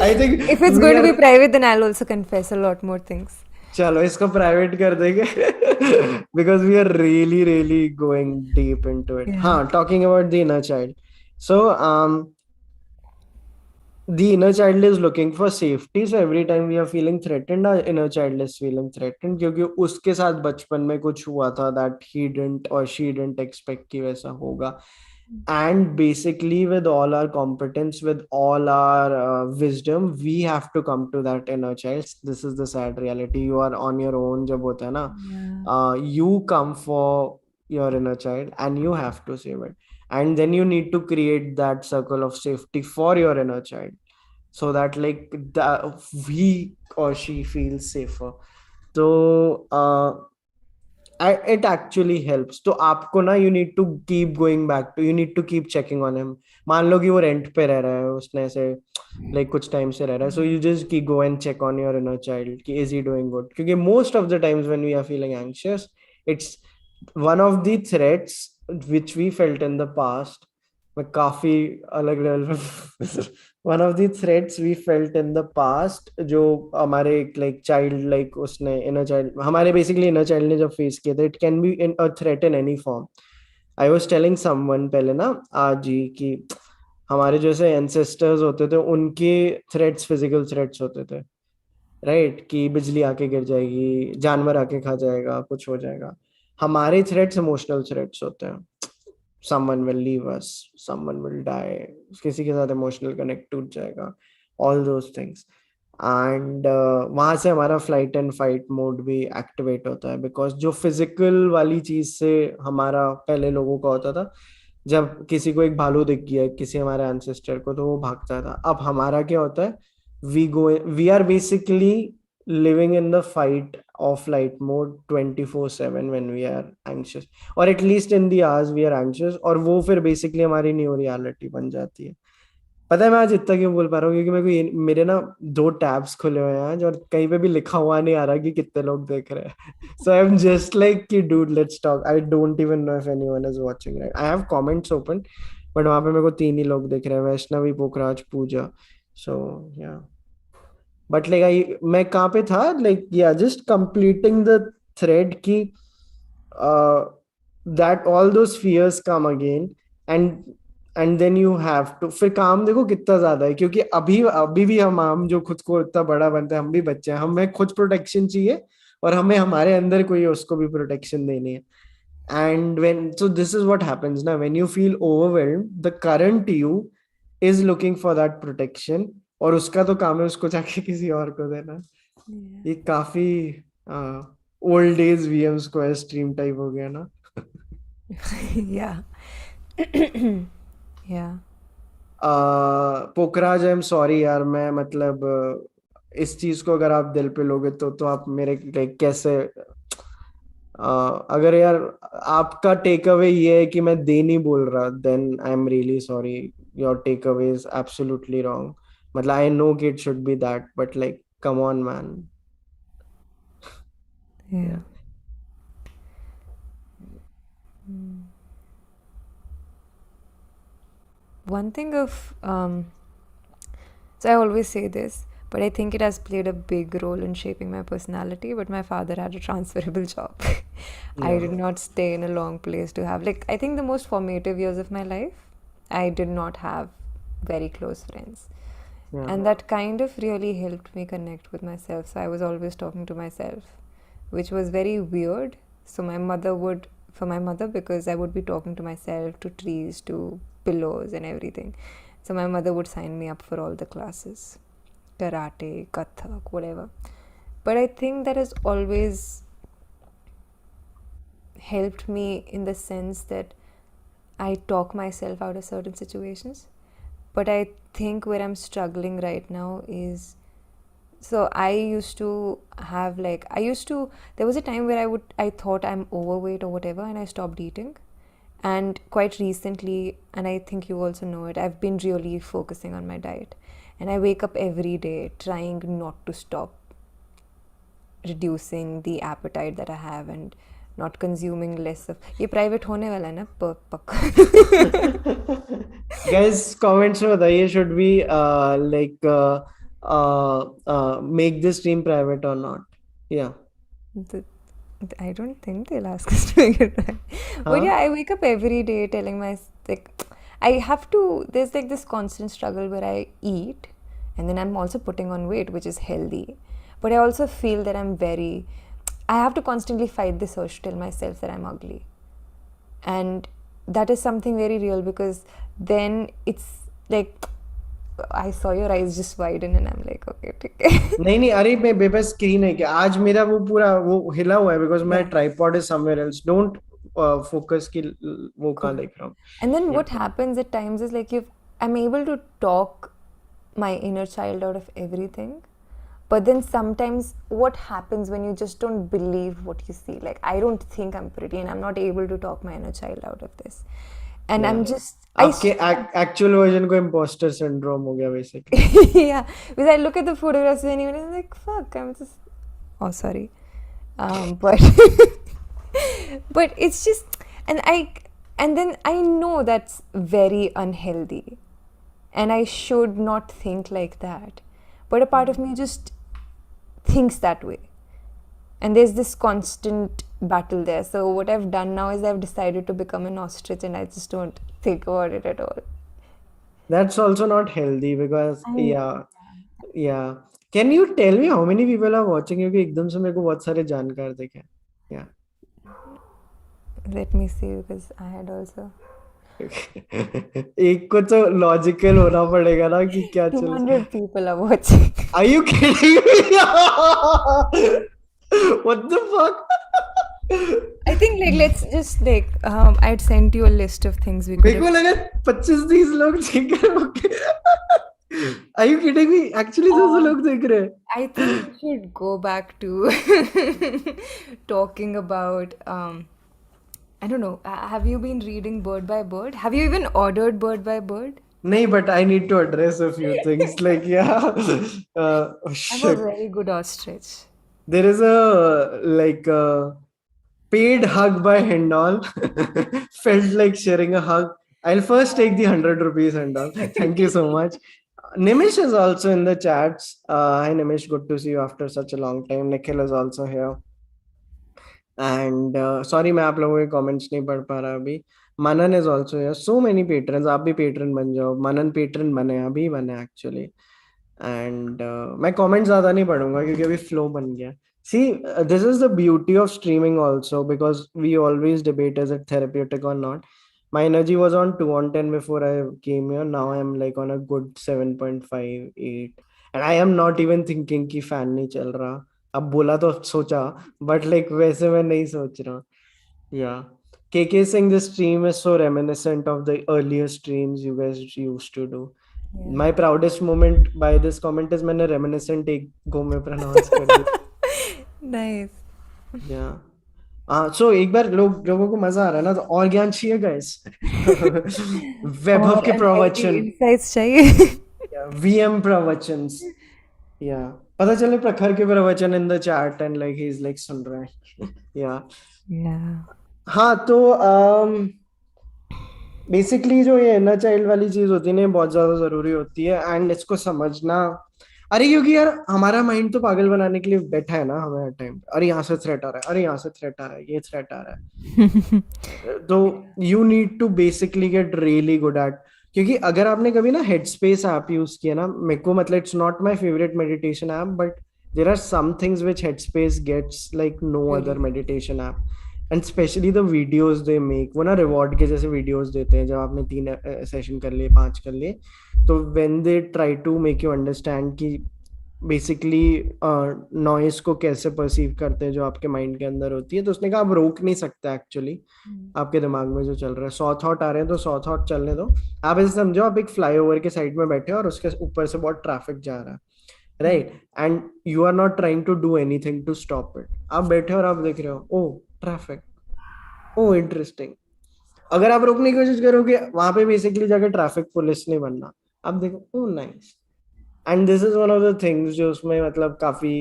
I think If it's we going to are, be private, then I'll also confess a lot more things. चलो इसको प्राइवेट कर देंगे. Because we are really really going deep into it. Yeah. हाँ, talking about the inner child. So the inner child is looking for safety. So every time we are feeling threatened, our inner child is feeling threatened, क्योंकि उसके साथ बचपन में कुछ हुआ था that he didn't or she didn't expect कि वैसा होगा. And basically with all our competence, with all our wisdom, we have to come to that inner child. This is the sad reality. You are on your own जब होता है ना, Yeah. you come for your inner child and you have to save it. And then you need to create that circle of safety for your inner child, so that like he or she feels safer. So it actually helps. तो आपको ना, you need to keep going back to, you need to keep checking on him. मान लो कि वो rent पे रह रहा है, उसने ऐसे लाइक कुछ टाइम से रह रहा है, so you just keep go and check on your inner child कि is he doing good. क्योंकि most of the times when we are feeling anxious, it's one of the threats which we felt in the past, में काफी अलग level पे one of the threats we felt in the past जो हमारे like child like उसने inner child हमारे basically inner child ने जब face किया था, it can be in a threat in any form. I was telling someone पहले ना आज ही कि हमारे जैसे ancestors होते थे उनके threats physical threats होते थे, राइट, कि बिजली आके गिर जाएगी, जानवर आके खा जाएगा, कुछ हो जाएगा. हमारे थ्रेट्स इमोशनल थ्रेट्स होते हैं. Someone will leave us, someone will die, किसी के साथ इमोशनल कनेक्ट टूट जाएगा, ऑल दोज थिंग्स. एंड वहां से हमारा फ्लाइट एंड फाइट मोड भी एक्टिवेट होता है, बिकॉज जो फिजिकल वाली चीज से हमारा पहले लोगों का होता था, जब किसी को एक भालू दिख गया किसी हमारे एंसेस्टर को तो वो भागता था. अब हमारा क्या होता है, we are basically living in the fight or flight mode 24/7 when we are anxious, or at least in the hours we are anxious, और वो फिर basically हमारी न्यू रियलिटी बन जाती है. पता है मैं आज इतना क्यों बोल पा रहा हूँ, क्योंकि मेरे को मेरे ना 2 टैब्स खुले हुए हैं आज, और कहीं पे भी लिखा हुआ नहीं आ रहा कि कितने लोग देख रहे हैं. सो आई एम जस्ट लाइक कि dude let's talk. I don't even know if anyone is watching, right. I have comments open, but वहां पे मेरे को 3 ही लोग दिख रहे हैं, वैष्णवी, पोखराज, पूजा. सो या, बट लाइक आई मैं कहाँ पे था, like yeah just completing the thread की that all those fears come again, and then you have to, फिर काम देखो कितना ज्यादा है, क्योंकि अभी अभी भी हम जो खुद को इतना बड़ा बनते हैं, हम भी बच्चे हैं, हमें खुद प्रोटेक्शन चाहिए, और हमें हमारे अंदर कोई उसको भी प्रोटेक्शन देनी है. And when, so this is what happens now, when you feel overwhelmed, the current you is looking for that protection, और उसका तो काम है उसको जाके किसी और को देना. ये काफी old age VM square stream type हो गया ना. Yeah. Yeah. Pokhraj, I am sorry यार, मैं मतलब इस चीज को अगर आप दिल पे लोगे तो आप मेरे like, कैसे अगर यार आपका टेक अवे ये है कि मैं दे नहीं बोल रहा, then I am really sorry. Your takeaway is absolutely wrong. मतलब आई नो कि it should be that, but like come on man. Yeah. One thing of, so I always say this, but I think it has played a big role in shaping my personality. But my father had a transferable job. I did not stay in a long place to have, like, I think the most formative years of my life, I did not have very close friends. And that kind of really helped me connect with myself. So I was always talking to myself, which was very weird. So for my mother, because I would be talking to myself, to trees, to pillows and everything. So my mother would sign me up for all the classes, karate, kathak, whatever. But I think that has always helped me in the sense that I talk myself out of certain situations. But I think where I'm struggling right now is, so I used to have there was a time where I thought I'm overweight or whatever, and I stopped eating. And quite recently, and I think you also know it, I've been really focusing on my diet. And I wake up every day trying not to stop reducing the appetite that I have and not consuming less of. ये private होने वाला है ना पक्का. Guys, comments में बताइए, should we make this stream private or not? Yeah. I don't think they'll ask us to make it right. But yeah, I wake up every day telling I have to, there's like this constant struggle where I eat and then I'm also putting on weight, which is healthy. But I also feel that I have to constantly fight this urge to tell myself that I'm ugly. And that is something very real, because then it's like, I saw your eyes just widen and I'm like, okay, ठीक है. नहीं अरे मैं बेबस screen है कि आज मेरा वो पूरा वो हिला हुआ है, because my tripod is somewhere else. Don't focus कि वो कहाँ देख रहा हूँ. And then what happens at times is like I'm able to talk my inner child out of everything. But then sometimes what happens when you just don't believe what you see? Like, I don't think I'm pretty and I'm not able to talk my inner child out of this. And I'm just... आपके actual version को imposter syndrome हो गया basically. Yeah, because I look at the photographs and I'm like, fuck, I'm just... Oh, sorry. But... but it's just... And And then I know that's very unhealthy and I should not think like that. But a part of me just thinks that way. And there's this constant battle there. So, what I've done now is I've decided to become an ostrich and I just don't think about it at all. That's also not healthy because, I know. yeah, yeah. Can you tell me how many people are watching you? कि एकदम से मेरे को बहुत सारे जानकार दिखे. Yeah. Let me see because I had also एक को तो लॉजिकल होना पड़ेगा ना कि क्या चल. 200 people are watching. Are you kidding me? What the fuck? I think like let's just like I'd sent you a list of things we could मेरे को have. लगा 25-30 लोग देख रहे होंगे. Are you kidding me? Actually 200 लोग देख रहे हैं. I think we should go back to talking about I don't know. Have you been reading Bird by Bird? Have you even ordered Bird by Bird? नहीं, but I need to address a few things. Like, yeah, oh I'm a shit. very good ostrich. There is a like paid hug by Hendal. Felt like sharing a hug. I'll first take the 100 rupees, Hendal. Thank you so much. Nimish is also in the chats. Hi Nimish, good to see you after such a long time. Nikhil is also here. And sorry मैं आप लोगों के comments नहीं पढ़ पा रहा अभी. Manan is also here. So many patrons. आप भी पेट्रन बन जाओ. मनन पेट्रन बने, अभी बने एक्चुअली. एंड मैं कमेंट ज्यादा नहीं पढ़ूंगा क्योंकि अभी फ्लो बन गया. See, this is the beauty of streaming also, because we always debate is it therapeutic or not. My energy was on 2 on 10 before I came here. Now I'm like on a good 7.5, 8. And I am not even thinking कि fan नहीं चल रहा. अब बोला तो सोचा, but like वैसे मैं नहीं सोच रहा. Yeah. KK saying this stream is so reminiscent of the earlier streams you guys used to do. My proudest moment by this comment is मैंने reminiscent एक गो में pronounce कर दिया. Nice. Yeah. So एक बार लोगों को मजा आ रहा है ना, तो और ज्ञान चाहिए guys. वैभव और के unhealthy प्रवचन. insights चाहिए. VM प्रवचन. Yeah. पता चले प्रखर के प्रवचन in the chat and like he's like सुन रहा है. Yeah. Yeah. हाँ तो बेसिकली जो ये इनर चाइल्ड वाली चीज होती है ना, बहुत ज्यादा जरूरी होती है. एंड इसको समझना, अरे क्योंकि यार हमारा माइंड तो पागल बनाने के लिए बैठा है ना हमें हर टाइम. अरे यहाँ से थ्रेट आ रहा है, अरे यहाँ से थ्रेट आ रहा है, ये थ्रेट आ रहा है. तो you need to basically get really good at. क्योंकि अगर आपने कभी ना हेडस्पेस ऐप यूज किया ना, मेरे को मतलब it's not my favourite meditation app, but there are some things which Headspace gets like no other meditation app. And specially the videos they make, वो ना रिवॉर्ड के जैसे वीडियोस देते हैं. जब आपने 3 सेशन कर लिए, 5 कर लिए, तो when they try to make you understand कि बेसिकली नॉइस को कैसे परसीव करते हैं जो आपके माइंड के अंदर होती है, तो उसने कहा आप रोक नहीं सकते एक्चुअली आपके दिमाग में जो चल रहा है. 100 थॉट आ रहे हैं तो 100 थॉट चलने दो. आप ऐसे समझो आप एक फ्लाईओवर के साइड में बैठे हो और उसके ऊपर से बहुत ट्रैफिक जा रहा है, right, and you are not trying to do anything to stop it. आप बैठे हो और आप देख रहे हो, ओ ट्रैफिक, ओ इंटरेस्टिंग. अगर आप रोकने की कोशिश करोगे, वहां पे बेसिकली जाकर ट्रैफिक पुलिस नहीं बनना. आप देखो, oh nice. And this is one of the things जो उसमें मतलब काफी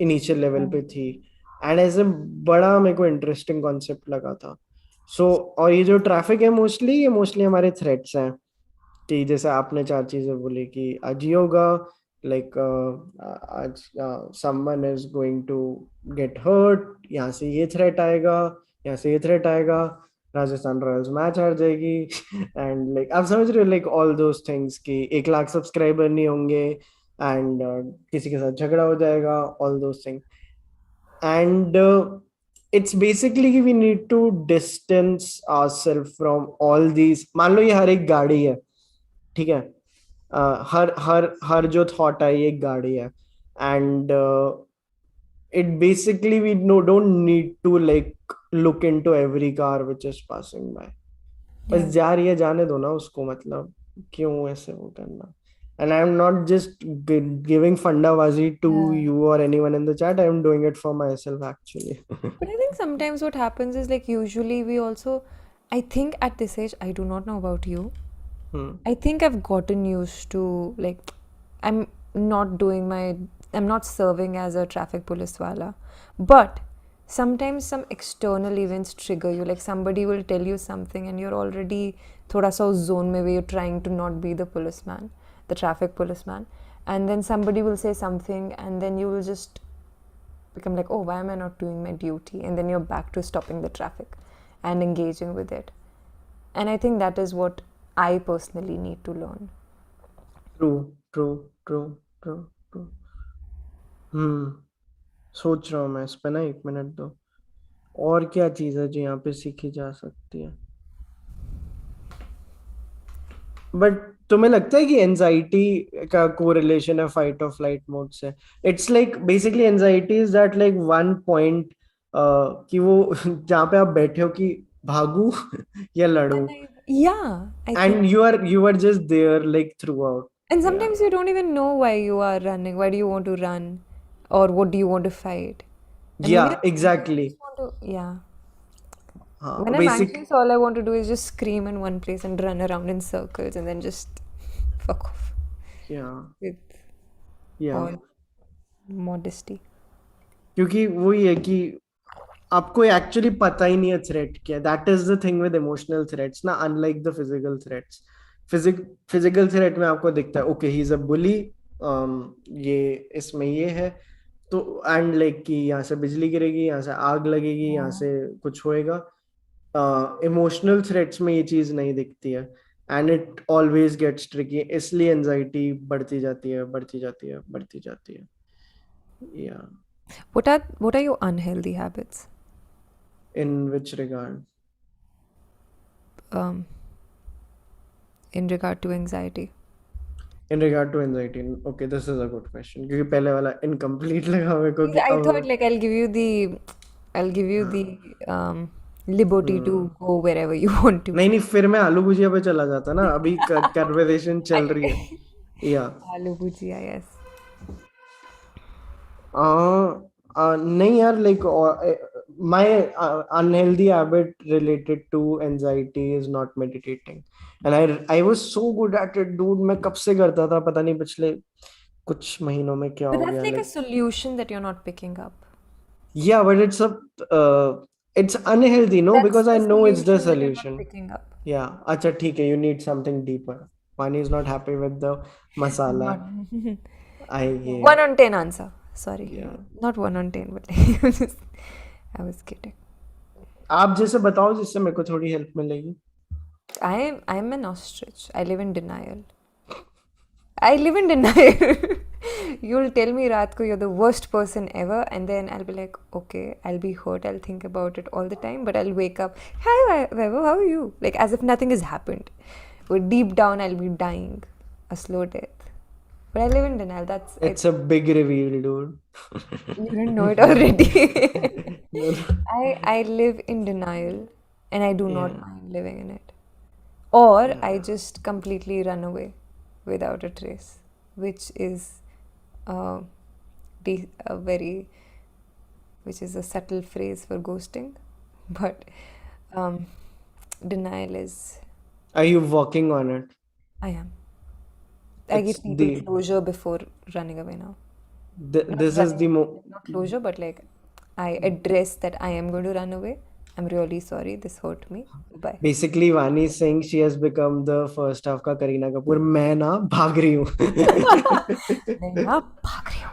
इनिशियल लेवल पे थी. एंड ऐसे बड़ा मेरे को इंटरेस्टिंग कॉन्सेप्ट लगा था. सो और ये जो ट्रैफिक है ये मोस्टली हमारे थ्रेट्स हैं. कि जैसे आपने 4 चीजें बोली कि आज ये होगा, लाइक आज someone is going to get hurt, यहाँ से ये थ्रेट आएगा, यहाँ से ये थ्रेट आएगा, राजस्थान रॉयल्स मैच हार जाएगी. एंड लाइक आप समझ रहे हो, लाइक ऑल दोस थिंग्स कि 1 लाख सब्सक्राइबर नहीं होंगे, एंड किसी के साथ झगड़ा हो जाएगा, all those things. And it's basically कि we need to distance ourselves from all these. मान लो ये हर एक गाड़ी है, ठीक है, हर हर हर जो थॉट है ये एक गाड़ी है. And it basically we don't need to like look into every car which is passing by. बस जा रही है, जाने दो ना उसको, मतलब क्यों ऐसे वो करना. And I'm not just giving fundabazi to you or anyone in the chat. I'm doing it for myself actually. But I think sometimes what happens is like usually we also, I think at this age, I do not know about you. I think I've gotten used to like, I'm not doing my, I'm not serving as a traffic police wala. But sometimes some external events trigger you. Like somebody will tell you something and you're already thoda sa us zone mein where you're trying to not be the policeman, the traffic policeman, and then somebody will say something and then you will just become like, oh, why am I not doing my duty? And then you're back to stopping the traffic and engaging with it. And I think that is what I personally need to learn. True true true true true सोच रहा हूँ मैं इस पे ना, 1 minute दो। और क्या चीज़ है जो यहाँ पे सीखी जा सकती है? बट तुम्हें लगता है कि एंजाइटी का कोरिलेशन है फाइट और फ्लाइट मोड से? It's like basically anxiety is that like one point कि वो जहाँ पे आप बैठे हो कि भागू या लड़ू, Yeah, I think. And you are just there like throughout. And या sometimes you don't even know why you are running. Why do you want to run? Or what do you want to fight? And when या you're angry, you exactly. just want to, yeah. हाँ When I'm basic. anxious, all I want to do is just scream in one place and run around in circles and then just fuck off या with या all modesty. क्योंकि वही है कि आपको actually पता ही नहीं है थ्रेट क्या है। That is the thing with emotional threats ना, unlike the physical threats. Physical threat में आपको दिखता है ओके ही इज अ बुली, ये इसमें ये है तो, एंड लाइक कि यहाँ से बिजली गिरेगी, यहाँ से आग लगेगी, यहाँ Yeah. से कुछ होएगा। इमोशनल थ्रेट्स में ये चीज नहीं दिखती है, and it always gets tricky. इसलिए एंजाइटी बढ़ती जाती है, बढ़ती जाती है, बढ़ती जाती है। या What are your unhealthy habits? In which regard? Um, in regard to anxiety? In regard to anxiety, okay, this is a good question क्योंकि पहले वाला incomplete लगा मेरे को कि I thought अब। like I'll give you the liberty to hmm, go wherever you want to. नहीं नहीं, फिर मैं आलू भुजिया पे चला जाता ना, अभी कन्वर्सेशन चल रही है। I- या Aloo bhujia, yes. नहीं यार, like my unhealthy habit related to anxiety is not meditating, and I was so good at it dude। मैं कब से करता था पता नहीं, पिछले कुछ महीनों में क्या But हो that's गया like a like. solution that you're not picking up. Yeah, but it's unhealthy, no, That's because I the know it's the solution that you're not solution. picking up. Yeah, acha theek hai, you need something deeper. Pani is not happy with the Not masala. I yeah, 1 on 10 answer. Sorry. yeah. Not 1 on 10, but I was kidding. आप जैसे बताओ जिससे मेरे को थोड़ी help मिलेगी। I'm an ostrich. I live in denial. I live in denial. You'll tell me, Ratko, you're the worst person ever, and then I'll be like, okay, I'll be hurt. I'll think about it all the time, but I'll wake up, hi, Vaibhav, how are you? Like as if nothing has happened. But deep down, I'll be dying a slow death. But I live in denial. It's a big reveal, dude. You didn't know it already. No, no. I live in denial, and I do not Yeah, mind living in it. Or I yeah. just completely run away without a trace, which is uh, a very, which is a subtle phrase for ghosting. But um, denial is, Are you working on it? I am. I It's give people the closure before running away now. Not this is running the away, like not closure, but like I address that I am going to run away. I'm really sorry. This hurt me. Bye. basically Vani is saying she has become the first half का करीना कपूर। मैं ना भाग रही हूँ। मैं यहाँ भाग रही हूँ.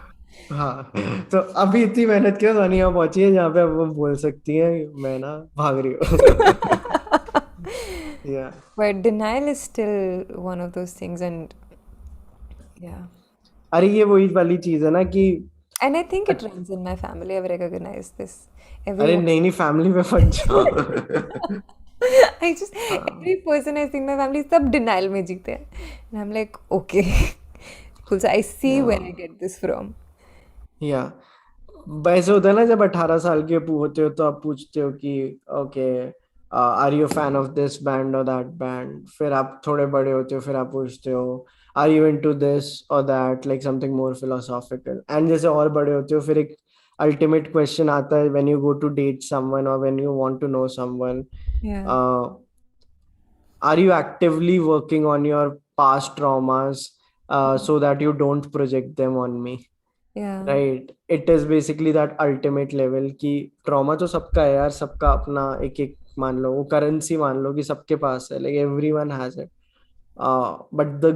हाँ, तो अभी इतनी मेहनत क्यों वानी यहाँ पहुंची है जहाँ पे अब वो बोल सकती है मैं ना भाग रही हूँ। या But denial is still one of those things, and yeah. अरे ये वही वाली चीज है ना कि And I think it a- runs in my family. I've recognized this. अरे Everyone. नहीं नहीं, फैमिली में फंस जाओ। I just, हाँ, every person I see in my family सब denial में जीते हैं. And I'm like, okay, cool. So I see where I get this from. या वैसे होता है ना, जब 18 साल के होते हो तो आप पूछते हो कि okay are you fan of this band और दैट बैंड, फिर आप थोड़े बड़े होते हो फिर आप पूछते हो आर यू इनटू दिस और that, like something more philosophical, and जैसे और बड़े होते हो फिर एक अल्टीमेट क्वेश्चन आता है when you go to date someone और when you want to know someone, Yeah. are you actively working on your past traumas so that you don't project them on me? Yeah. Right. It is basically that ultimate level की trauma तो सबका है यार, सबका अपना एक एक, मान लो वो करेंसी मान लो कि सबके पास है, like everyone has it. But the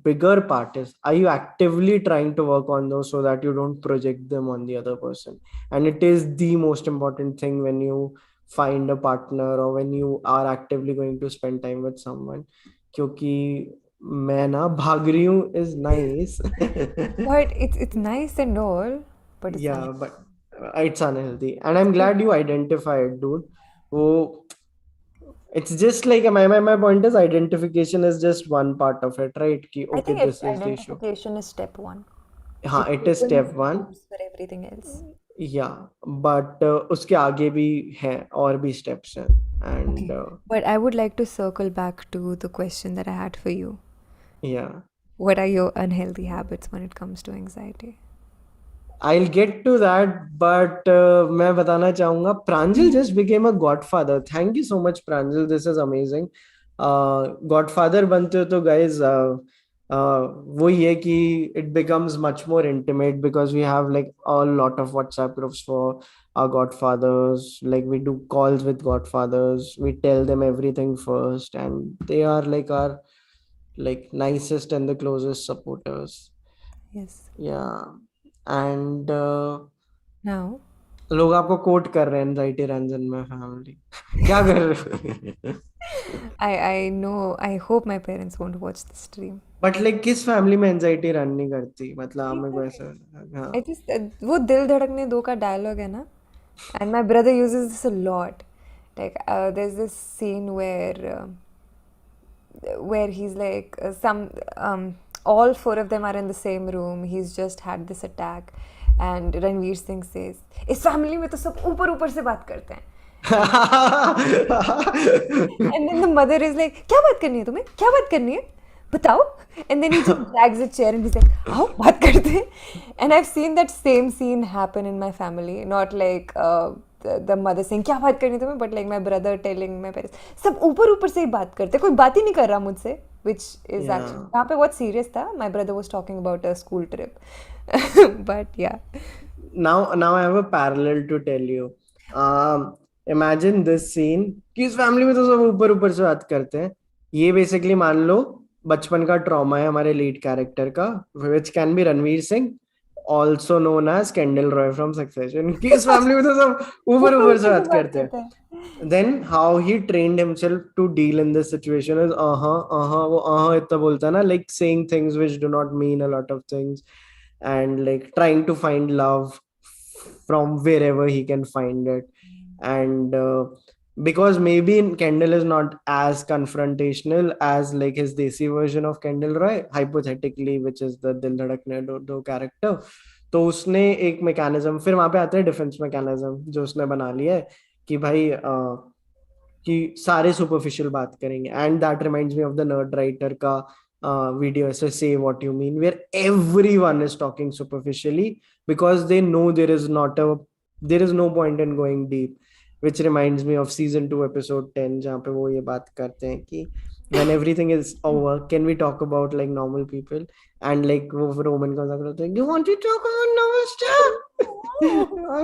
bigger part is, are you actively trying to work on those so that you don't project them on the other person? And it is the most important thing when you find a partner or when you are actively going to spend time with someone. क्योंकि मैं ना भाग रही हूँ is nice. But it's nice and all, but it's Yeah, unhealthy. but it's unhealthy, and I'm glad you identified, dude. Oh, it's just like my point is identification is just one part of it, right? Ki, I okay, think this is the issue. identification is step one. हाँ, It it is opens step the one. doors for everything else. Yeah, but उसके आगे भी हैं और भी steps हैं, and Okay. But I would like to circle back to the question that I had for you. yeah. What are your unhealthy habits when it comes to anxiety? I'll get to that, but मैं बताना चाहूंगा Pranjal just became a godfather. Thank you so much, Pranjal. This is amazing. Godfather बनते हो तो guys, वो ये कि it becomes much more intimate because we have like a lot of WhatsApp groups for our godfathers. Like we do calls with godfathers. We tell them everything first, and they are like our like nicest and the closest supporters. Yes. Yeah. And Now, लोग आपको coat कर रहे हैं anxiety Ranjan में family. क्या कर रहे हो? I know, I hope my parents won't watch the stream. But like किस फैमिली में एनजाइटी रन नहीं करती, मतलब हमें को Exactly. ऐसा. हाँ. I just वो दिल धड़कने दो का dialogue है ना, and my brother uses this a lot. Like there's this scene where he's like all four of them are in the same room. He's just had this attack, and Ranveer Singh says, "इस family में तो सब ऊपर ऊपर से बात करते हैं." And then the mother is like, क्या बात करनी है तुम्हें? क्या बात करनी है? बताओ. And then he just drags a chair and he's like, आओ बात करते हैं. And I've seen that same scene happen in my family. Not like the mother saying क्या बात करनी है तुम्हें, but like my brother telling my parents, सब ऊपर ऊपर से ही बात करते हैं, कोई बात ही नहीं कर रहा मुझसे. Which is actually Yeah. यहाँ पे बहुत serious था. My brother was talking about a school trip. But yeah. Now I have a parallel to tell you. Imagine this scene कि इस फैमिली में तो सब ऊपर ऊपर से बात करते हैं. ये बेसिकली मान लो बचपन का ट्रॉमा है हमारे लीड कैरेक्टर का, which can be Ranveer Singh, also known as Kendall Roy from Succession, कि इस फैमिली में तो सब ऊपर ऊपर ऊपर से ऊपर से बात बात करते हैं. करते हैं. Then how he trained himself to deal in this situation is वो इतना बोलता है ना, like saying things which do not mean a lot of things, and like trying to find love from wherever he can find it. And because maybe Kendall is not as confrontational as like his desi version of Kendall Roy, hypothetically, which is the Dil Dhadakne Do character. तो उसने एक mechanism, फिर वहां पे आता है defence mechanism जो उसने बना लिया है कि भाई कि सारे सुपरफिशियल बात करेंगे. And that reminds me of the Nerdwriter का वीडियो ऐसे से what you mean, where everyone is talking superficially because they know there is no point in going deep. which reminds me of season 2 episode 10 जहाँ पे वो ये बात करते हैं कि when everything is over can we talk about like normal people, and like वो Roman का मजाक करते हैं, you want to talk about normal stuff.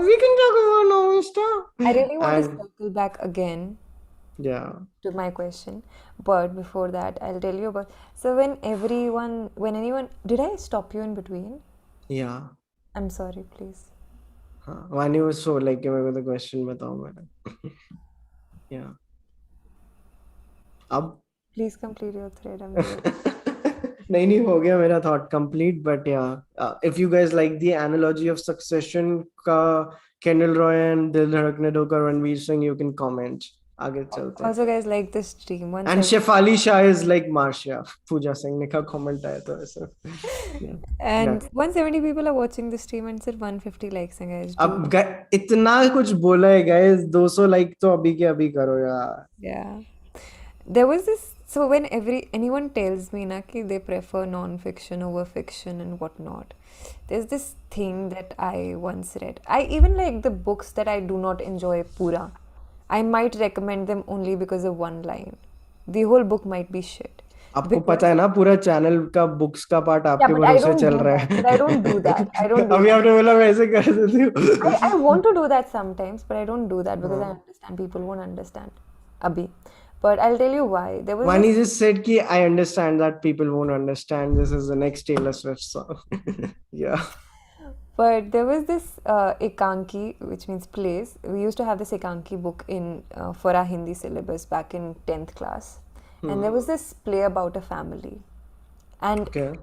We can talk about normal I stuff. really want to And circle back again yeah. to my question, but before that, I'll tell you about. So when anyone, did I stop you in between? Yeah. I'm sorry, please. हाँ, वानी was so like कि मेरे को तो question बताओ मेरा. Yeah. अब Please complete your thread. I'm really. नहीं हो गया मेरा थॉट कंप्लीट, बट या if you guys like the analogy of succession का Kendall Roy and Dil Dhadakne Do का Ranveer Singh, you can comment. आगे चलते हैं. Also, guys, like this stream. And Shefali Shah is like Marcia. Pooja Singh ने का कमेंट आया तो ऐसा. And 170 people are watching the stream and said 150 likes, and guys. अब इतना कुछ बोला है गाइस, 200 लाइक तो अभी के अभी करो यार. Yeah. There was this. So when anyone tells me na ki they prefer non-fiction over fiction and whatnot, there's this thing that I once read. I even like the books that I do not enjoy pura. I might recommend them only because of one line. The whole book might be shit. आपको पता Because है ना पूरा channel का books का part yeah, आपके but I भरोसे don't चल do रहा that. But I don't do that. I है don't do अभी that. आपने बोला वैसे कर देती I हूँ want to do that sometimes, but I don't do that because I हाँ understand people won't understand. Abhi. But I'll tell you why. There was this Vani just said ki I understand that people won't understand this is the next Taylor Swift song yeah But there was this Ekanki, which means plays. We used to have this Ekanki book in for our Hindi syllabus back in 10th class. And there hmm. was this play about a family. And Okay.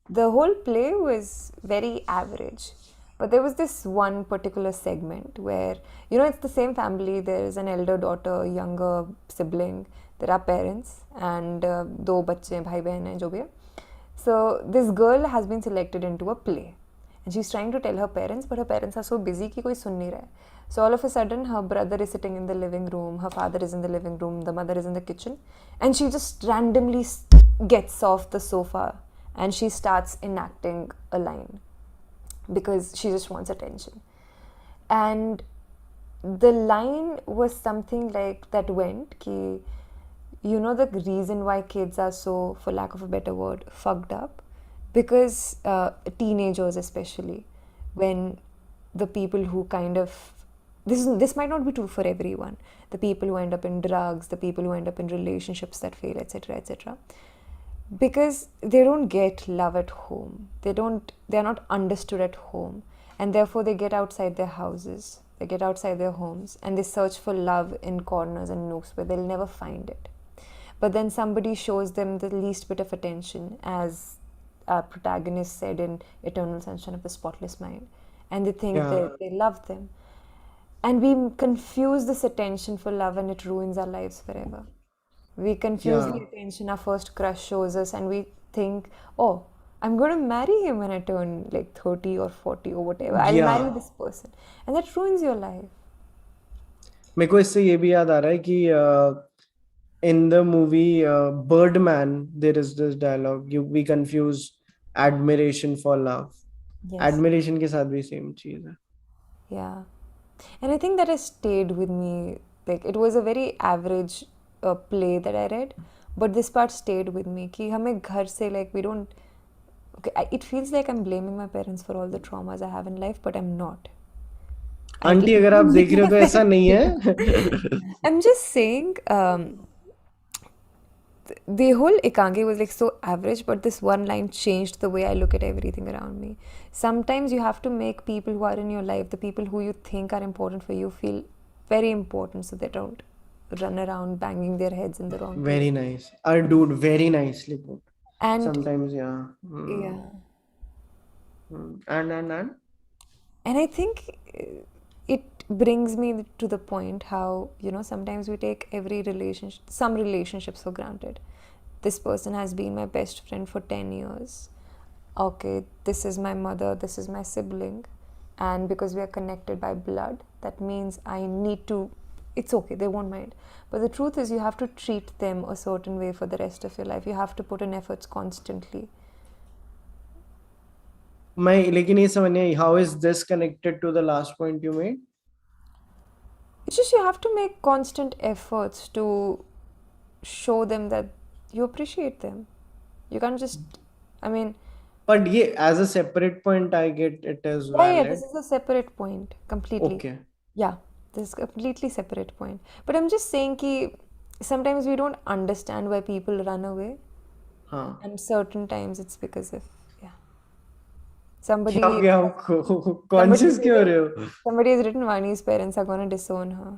the whole play was very average. But there was this one particular segment where, it's the same family. There's an elder daughter, younger sibling. There are parents and दो बच्चे भाई बहन हैं जो भी है. So this girl has been selected into a play, and she's trying to tell her parents, but her parents are so busy कि कोई सुन नहीं रहा है. So all of a sudden, her brother is sitting in the living room, her father is in the living room, the mother is in the kitchen, and she just randomly gets off the sofa and she starts enacting a line because she just wants attention. And the line was something like that went ki, the reason why kids are so, for lack of a better word, fucked up, because teenagers especially, when the people who kind of, this might not be true for everyone, the people who end up in drugs, the people who end up in relationships that fail, etc., etc., because they don't get love at home, they're not understood at home, and therefore they get outside their houses, they get outside their homes, and they search for love in corners and nooks where they'll never find it. But then somebody shows them the least bit of attention, as our protagonist said in Eternal Sunshine of the Spotless Mind, and they think Yeah. that they love them. And we confuse this attention for love, and it ruins our lives forever. We confuse the Yeah. attention our first crush shows us, and we think, oh, I'm going to marry him when I turn like 30 or 40 or whatever. I'll marry Yeah. this person. And that ruins your life. मेरे को इससे ये भी याद आ रहा है कि in the movie Birdman, there is this dialogue. We confuse admiration for love. Yes. Admiration के साथ भी same चीज है. Yeah. And I think that has stayed with me. Like, it was a very average play that I read, but this part stayed with me. कि हमें घर से, like, we don't. Okay, it feels like I'm blaming my parents for all the traumas I have in life, but I'm not. Aunty अगर आप देख रहे हो तो ऐसा नहीं है. I'm just saying, the whole Ekanki was like so average, but this one line changed the way I look at everything around me. Sometimes you have to make people who are in your life, the people who you think are important for you, feel very important so they don't run around banging their heads in the wrong place. Very nice. Dude, very nicely put. And Sometimes, yeah. yeah, And and I think it brings me to the point how, sometimes we take some relationships for granted. This person has been my best friend for 10 years. Okay, this is my mother, this is my sibling, and because we are connected by blood, that means I need to, it's okay, they won't mind. But the truth is, you have to treat them a certain way for the rest of your life. You have to put in efforts constantly. मैं लेकिन ये समझ नहीं आई, how is this connected to the last point you made? It's just you have to make constant efforts to show them that you appreciate them. You can't just, I mean, But yeah, as a separate point, I get it as yeah, this valid. is a separate point completely. Okay. Yeah, this is a completely separate point. But I'm just saying कि sometimes we don't understand why people run away, हाँ. and certain times it's because of, yeah, क्या हो somebody गया आपको? somebody Conscious क्यों हो रहे हो? somebody has written Vani's parents are going to disown her.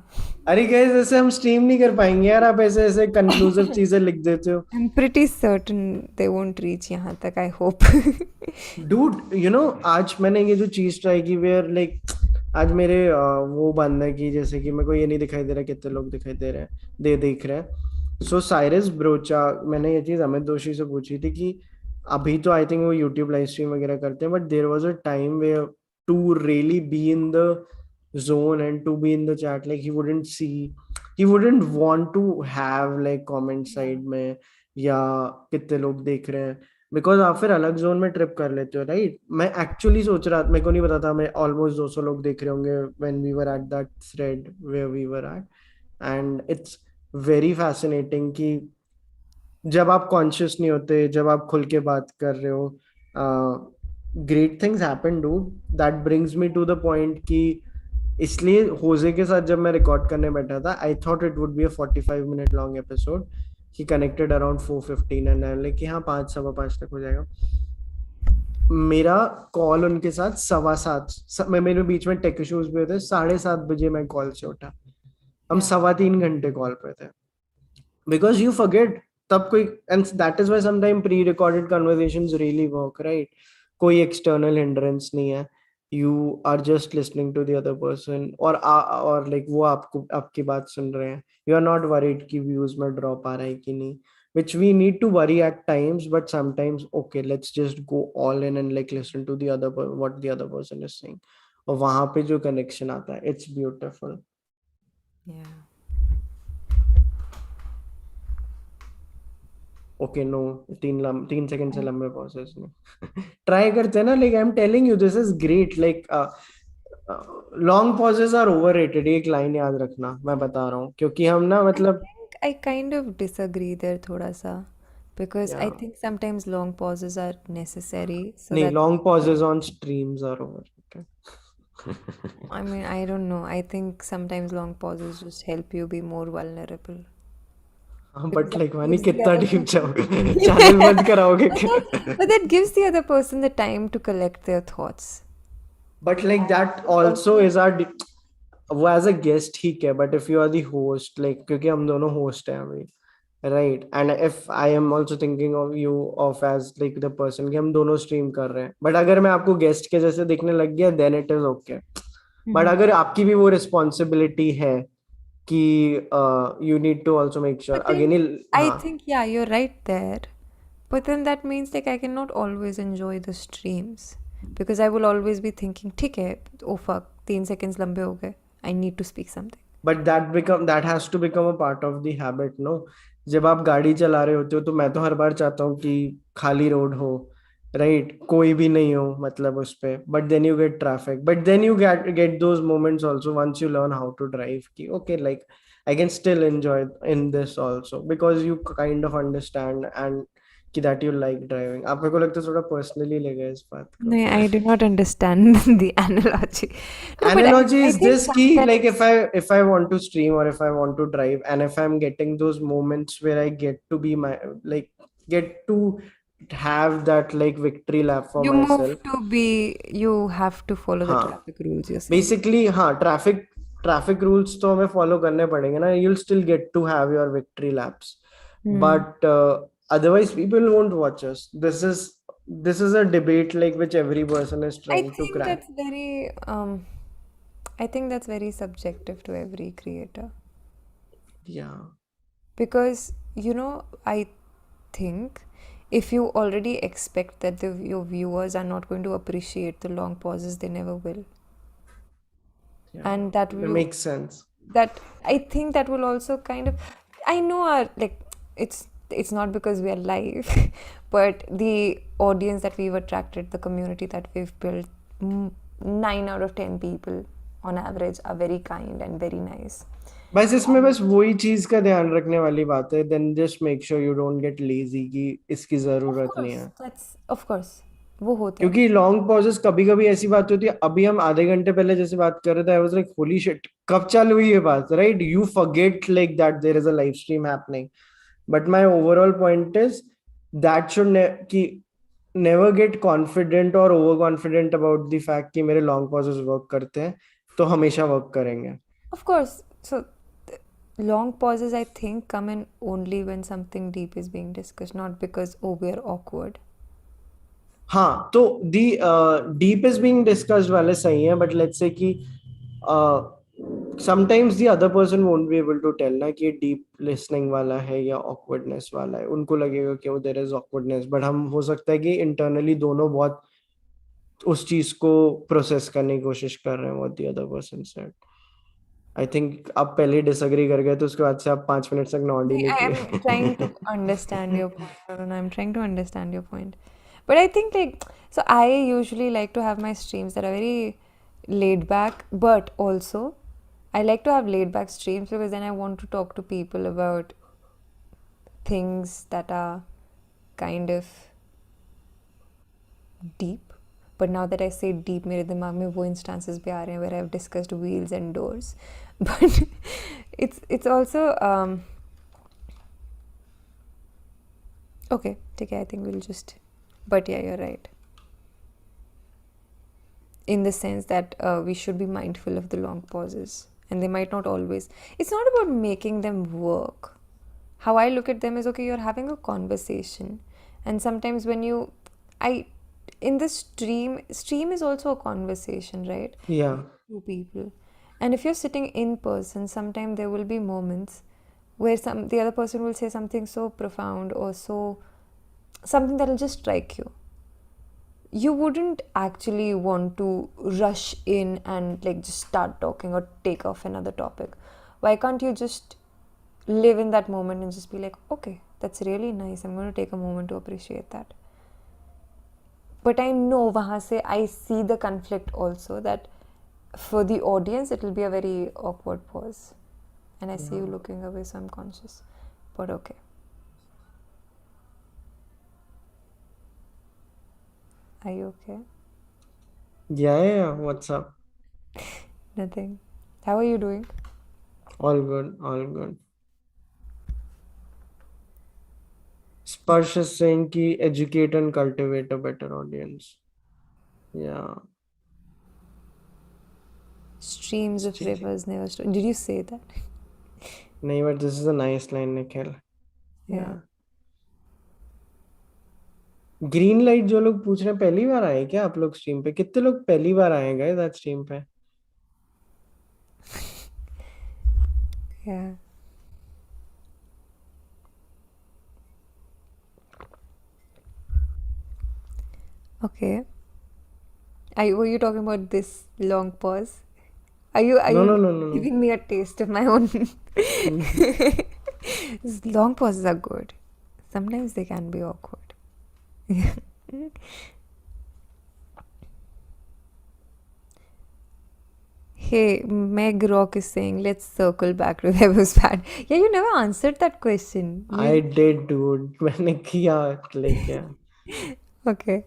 अरे guys, ऐसे हम स्ट्रीम नहीं कर पाएंगे यार, आप ऐसे ऐसे कंक्लूसिव चीजें लिख देते हो. I'm pretty certain they won't reach यहाँ तक, I hope. Dude, आज मैंने ये जो चीज ट्राई की, वेयर लाइक आज मेरे वो बंद है कि जैसे कि मेरे को ये नहीं दिखाई दे रहा कितने लोग दिखाई दे रहे हैं, देख रहे हैं. सो साइरस ब्रोचा, मैंने ये चीज अमित जोशी से पूछी थी कि अभी तो आई थिंक वो यूट्यूब लाइव स्ट्रीम वगैरह करते हैं, but there was a time where to really be in the zone and to be in the chat, like he wouldn't want to have like comment side में या कितने लोग देख रहे हैं, बिकॉज आप फिर अलग जोन में ट्रिप कर लेते हो, राइट? मैं एक्चुअली सोच रहा, मेरे को नहीं पता था, मैं ऑलमोस्ट 200 लोग देख रहे होंगे when we were at that thread where we were at, and it's very fascinating कि जब आप कॉन्शियस नहीं होते, जब आप खुल के बात कर रहे हो, great things happen dude. That brings me to the point कि इसलिए होजे के साथ जब मैं रिकॉर्ड करने बैठा था, I thought it would be a 45 minute long episode. He connected around 4:15 and I like कि हाँ 5 सवा 5 तक हो जाएगा. मेरा कॉल उनके साथ 7:15, मैं मेरे बीच में टेक इश्यूज भी होते, 7:30 बजे मैं कॉल से उठा. हम Yeah. 3.25 घंटे कॉल पे थे. Because you forget, तब कोई, and that is why sometimes pre-recorded conversations really work, right? कोई external hindrance नहीं है. You are just listening to the other person, और like वो आपको आपकी बात सुन रहे हैं. You are not worried कि views में drop आ रहा है कि नहीं, which we need to worry at times, but sometimes okay, let's just go all in and like listen to the what the other person is saying. और वहां पे जो connection आता है, it's beautiful. Yeah. Okay no, 3 second से लंबे pauses में try करते हैं ना. Like I am telling you this is great. Like long pauses are overrated. एक लाइन याद रखना, मैं बता रहा हूँ, क्योंकि हम ना I मतलब. think I kind of disagree there thoda sa, because या I think sometimes long pauses are necessary so नहीं, that, long pauses on streams are overrated. I mean, I don't know. I think sometimes long pauses just help you be more vulnerable हाँ because but that like वानी gives the कितना other deep person जाओगे? Channel बंद कराओगे but क्या? that gives the other person the time to collect their thoughts. But like that It also also, is are, वो as a guest ठीक है, but if you are the host, like क्योंकि हम दोनों host हैं अभी, right? And if I am also thinking of you of as like the person कि हम दोनों स्ट्रीम कर रहे हैं, बट अगर मैं आपको गेस्ट के जैसे दिखने लग गया, then it is okay. But Mhm. अगर आपकी भी वो रिस्पॉन्सिबिलिटी है कि you need to also make sure But then again. I हाँ, think, yeah, you're right there. But then that means like I cannot always enjoy the streams because I will always be thinking, ठीक है, oh fuck, 3 seconds लंबे हो गए. I need to speak something. But that has to become a part of the habit, no? जब आप गाड़ी चला रहे होते हो तो मैं तो हर बार चाहता हूँ कि खाली रोड हो, राइट? कोई भी नहीं हो मतलब उस पे, but then you get traffic, but then you get those moments also once you learn how to drive कि okay, like I can still enjoy in this also because you kind of understand and कि that you like driving. आप मेरे को लगता है थोड़ा personally ले गए इस बात को. No, I do not understand the analogy. No, but Analogy I is think this key, like sometimes, if I want to stream or if I want to drive, and if I'm getting those moments where I get to be my, like, get to have that like victory lap for you move myself. to be, you have to follow the हाँ, traffic rules, you're saying. basically हाँ, traffic rules तो हमें follow करने पड़ेंगे ना. you'll still get to have your victory laps, Hmm. but otherwise people won't watch us. This is a debate like which every person is I trying to think crack. that's very, I think that's very subjective to every creator. Yeah. Because, I think if you already expect that your viewers are not going to appreciate the long pauses, they never will. Yeah, And that it will, makes sense. that I think that will also kind of, I know our, like, it's not because we are live, but the audience that we've attracted, the community that we've built, 9 out of 10 people on average are very kind and very nice. बस इसमें बस वही चीज का ध्यान रखने वाली बात है. Then just make sure you don't get lazy कि इसकी Of जरूरत नहीं course, है. that's of course, वो होता है. क्योंकि लॉन्ग पॉजेस कभी कभी ऐसी बात होती है. अभी हम आधे घंटे पहले जैसे बात कर रहे थे, I was like holy shit, कब चालू हुई ये बात, right? You forget like that there is a live stream happening. But my overall point is that should कि नेवर गेट कॉन्फिडेंट और overconfident about the fact कि मेरे long pauses work करते हैं, तो हमेशा वर्क करेंगे. Of course. So long pauses, I think, come in only when something deep is being discussed, not because, oh, we're awkward. हाँ, तो the deep is being discussed वाले सही है, बट लेट्स से कि sometimes the other person won't be able to tell ना कि ये deep listening वाला है या ऑकवर्डनेस वाला है. उनको लगेगा कि वो देयर इज ऑकवर्डनेस, बट हम हो सकता है कि इंटरनली दोनों बहुत उस चीज को प्रोसेस करने की कोशिश कर रहे हैं what the other person said. I think आप पहले डिसएग्री कर गए, तो उसके बाद से आप 5 मिनट तक नॉट ही नहीं I am trying किए. to understand your point. No, no, no, I'm trying to understand your point. But I think, like, so I usually like to have my streams that are very laid back, but also I like to have laid back streams because then I want to talk to people about things that are kind of deep. But now that I say deep, मेरे दिमाग में वो instances भी आ रहे हैं where I've discussed wheels and doors. But it's also okay. ठीक है, I think we'll just. But yeah, you're right. In the sense that we should be mindful of the long pauses, and they might not always. It's not about making them work. How I look at them is, okay, you're having a conversation, and sometimes when you, I, in the stream is also a conversation, right? Yeah. Two people, and if you're sitting in person, sometimes there will be moments where the other person will say something so profound or so something that'll just strike you. You wouldn't actually want to rush in and like just start talking or take off another topic. Why can't you just live in that moment and just be like, okay, that's really nice, I'm going to take a moment to appreciate that. But I know wahan se I see the conflict also, that for the audience it will be a very awkward pause, and I see you looking away, so I'm conscious. But okay. Are you okay? Yeah. What's up? Nothing. How are you doing? All good. All good. Sparsh is saying ki educate and cultivate a better audience. Yeah. Streams of rivers never stop. Did you say that? नहीं, but this is a nice line, Nikhil. Yeah. Yeah. Green light जो लोग पूछ रहे हैं, पहली बार आए क्या आप लोग स्ट्रीम पे? कितने लोग पहली बार आए गए दैट स्ट्रीम पे? Yeah. Okay. Were you talking about this long pause? Are you No, no, no, no, no. giving me a taste of my own? These long pauses are good. Sometimes they can be awkward. Hey, Meg Rock is saying, let's circle back to Vaibhav's bad. Yeah, you never answered that question. I did, dude. मैंने किया like yeah. Okay.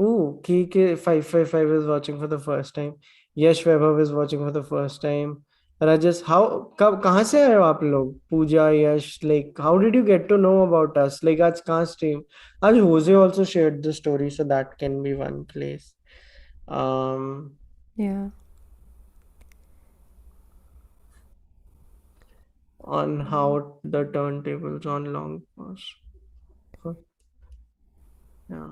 Ooh, K 555 is watching for the first time. Yash Vaibhav is watching for the first time. Rajas, कब कहाँ से आए हो आप लोग? Pooja, Yash, like how did you get to know about us? Like आज कहाँ stream? आज Jose also shared the story, so that can be one place. Yeah. On how the turntables on long pause. Yeah.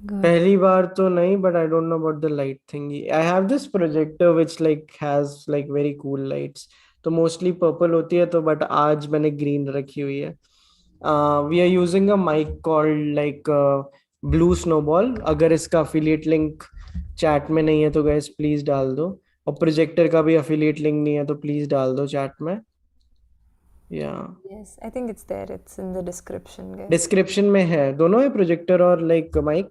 Good. पहली बार तो नहीं, but I don't know about the light thingy. I have this projector which like has like very cool lights. तो mostly purple होती है तो, but आज मैंने green रखी हुई है. We are using a mic called like Blue Snowball. अगर इसका affiliate link chat में नहीं है तो guys please डाल दो. और projector का भी affiliate link नहीं है तो please डाल दो chat में. Yeah. Yes, I think it's there. It's in the description, guys. Description में है. दोनों है projector और like mic.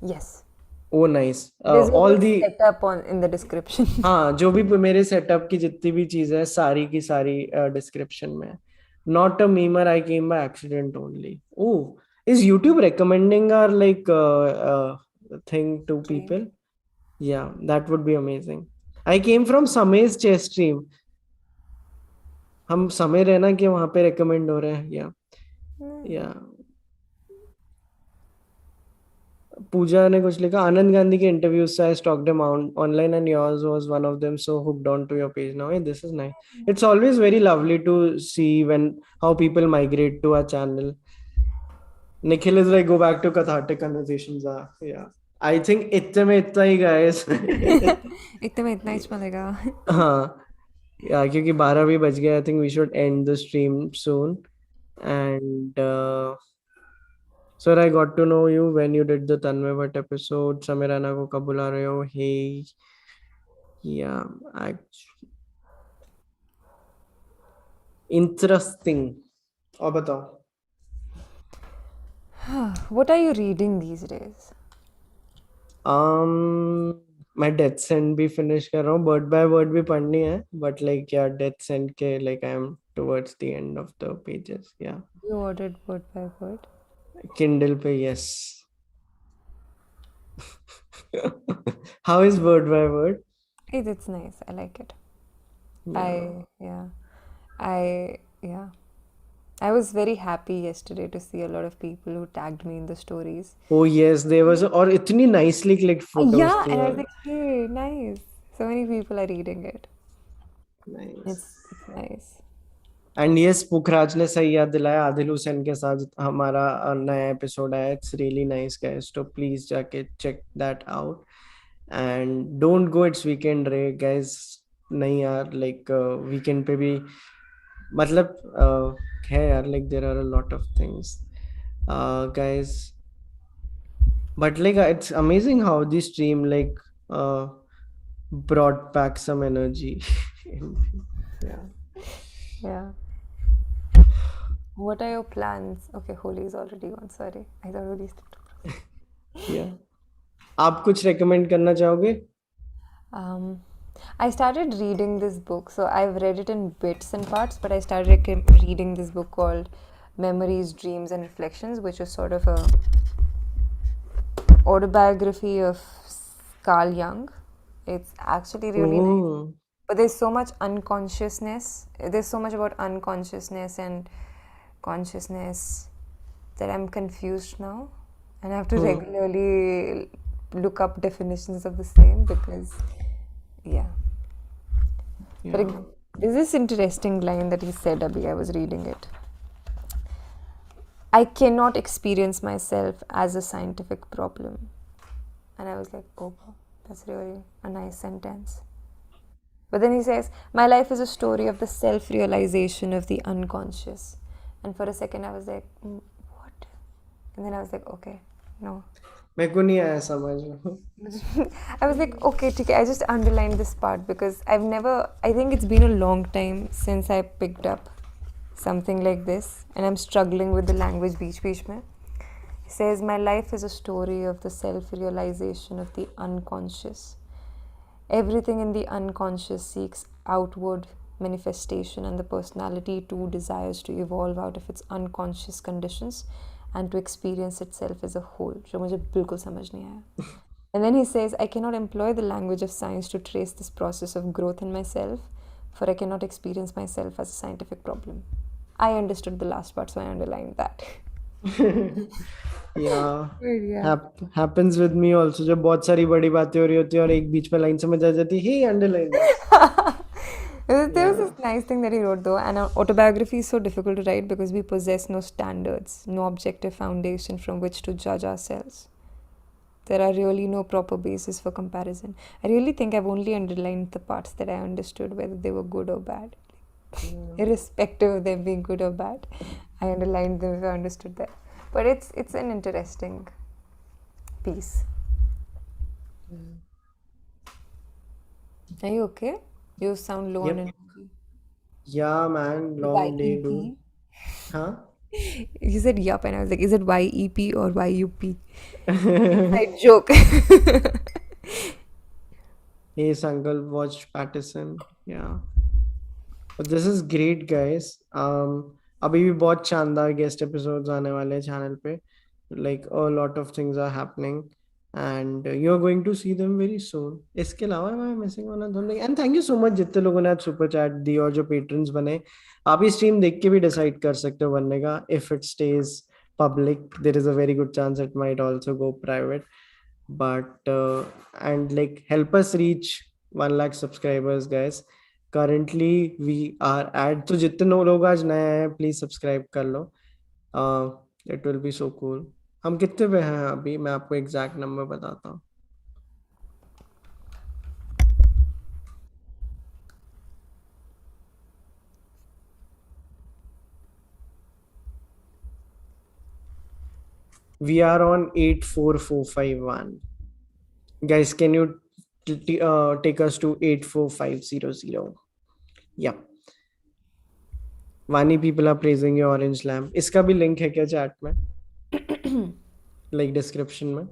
Yes. Oh nice. There's a All whole the setup in the description. हाँ, जो भी मेरे सेटअप की जितनी भी चीजें हैं सारी की सारी डिस्क्रिप्शन में है. Not a memer, I came by accident only. Oh, is YouTube recommending our like thing to people? Yeah, that would be amazing. I came from Samay's chess stream. हम समय रहना कि वहां पे recommend हो रहे हैं. Yeah. पूजा ने कुछ लिखा, आनंद गांधी के interviews I stalked them online and yours was one of them, so hooked on to your page now. Hey, this is nice. It's always very lovely to see when how people migrate to our channel. Nikhil is like, go back to cathartic conversations. Yeah. I think इतने में इतना ही guys. इतने में इतना ही चलेगा. हाँ. Yeah, क्योंकि 12 भी बज गया. I think we should end the stream soon. And sir, I got to know you when you did the Tanmay Bhatt episode. Samirana को कब बुला रहे हो? Hey. Yeah, interesting. और बताओ. What are you reading these days? मैं death sent भी finish कर रहा हूँ, वर्ड बाय वर्ड भी पढ़नी है, बट लाइक या डेथ सेंट के like I am towards the end of the pages, या You ordered word by word. Kindle पे, yes. How is word by word? It's nice. I like it. या. I yeah. Yeah. I was very happy yesterday to see a lot of people who tagged me in the stories. Oh yes, there was, और इतनी nicely clicked photos Yeah, थी and I was और like, hey, nice. So many people are reading it. nice. It's nice. And yes, Pukhraj ने सही याद दिलाया, आदिल हुसैन के साथ हमारा नया एपिसोड आया. इट्स रियली नाइस गाइस, तो प्लीज जाके check that out. And don't go it's weekend रे गाइस. नहीं यार, लाइक वीकेंड पे भी मतलब है यार, like there are a lot of things guys. But like it's amazing how this stream like brought back some energy. Yeah. Yeah. What are your plans? Okay, Holi is already gone. Sorry. I thought Holi still. Yeah. आप कुछ recommend करना चाहोगे? Um, I started reading this book. So I've read it in bits and parts, but I started reading this book called Memories, Dreams, and Reflections, which is sort of a autobiography of Carl Jung. It's actually really nice. Oh. But there's so much unconsciousness. There's so much about unconsciousness and consciousness that I'm confused now. And I have to Hmm. regularly look up definitions of the same because, yeah. But Yeah. there's this interesting line that he said, Abhi, I was reading it. I cannot experience myself as a scientific problem. And I was like, oh, that's really a nice sentence. But then he says, my life is a story of the self realization of the unconscious. And for a second, I was like, what? And then I was like, okay, no. मेरे को नहीं आया समझ. I was like, okay, okay, I just underlined this part because I think it's been a long time since I picked up something like this. And I'm struggling with the language beech mein. He says, my life is a story of the self realization of the unconscious. Everything in the unconscious seeks outward manifestation, and the personality too desires to evolve out of its unconscious conditions and to experience itself as a whole. जो मुझे बिल्कुल समझ नहीं आया. And then he says, I cannot employ the language of science to trace this process of growth in myself, for I cannot experience myself as a scientific problem. I understood the last part, so I underlined that. Yeah. Yeah. Happens with me also. जब बहुत सारी बड़ी बातें हो रही होती है और एक बीच में लाइन समझ आ जाती है, hey, underline this. There was Yeah. this nice thing that he wrote though, and autobiography is so difficult to write because we possess no standards, no objective foundation from which to judge ourselves. There are really no proper basis for comparison. I really think I've only underlined the parts that I understood, whether they were good or bad. Irrespective of them being good or bad, I underlined them if I understood that. But it's an interesting piece. Are you okay? You sound low on Yep. energy. Yeah, man. Long day, dude. YEP? Huh? You said yup, and I was like, is it YEP or YUP? Inside joke. Yes, uncle watched Patterson. Yeah. But this is great, guys. अभी भी बहुत शानदार guest episodes आने वाले हैं channel पे. Like a lot of things are happening, and you're going to see them very soon. इसके अलावा मैं मिसिंग वाला don't think. And thank you so much जितने लोगों ने आज सुपर चैट दी और जो पेट्रन्स बने. आप ये स्ट्रीम देख के भी डिसाइड कर सकते हो बनने का. If it stays public, there is a very good chance it might also go private. But and like help us reach 1 lakh subscribers, guys. Currently we are at, तो जितने लोग आज नए हैं प्लीज सब्सक्राइब कर लो. It will be so cool. हम कितने पे हैं अभी, मैं आपको एग्जैक्ट नंबर बताता हूँ. We are on 84451. Guys, can you take us to 84500? Yeah. Vaani, people are praising your orange lamp. इसका भी लिंक है क्या चैट में, लाइक डिस्क्रिप्शन में?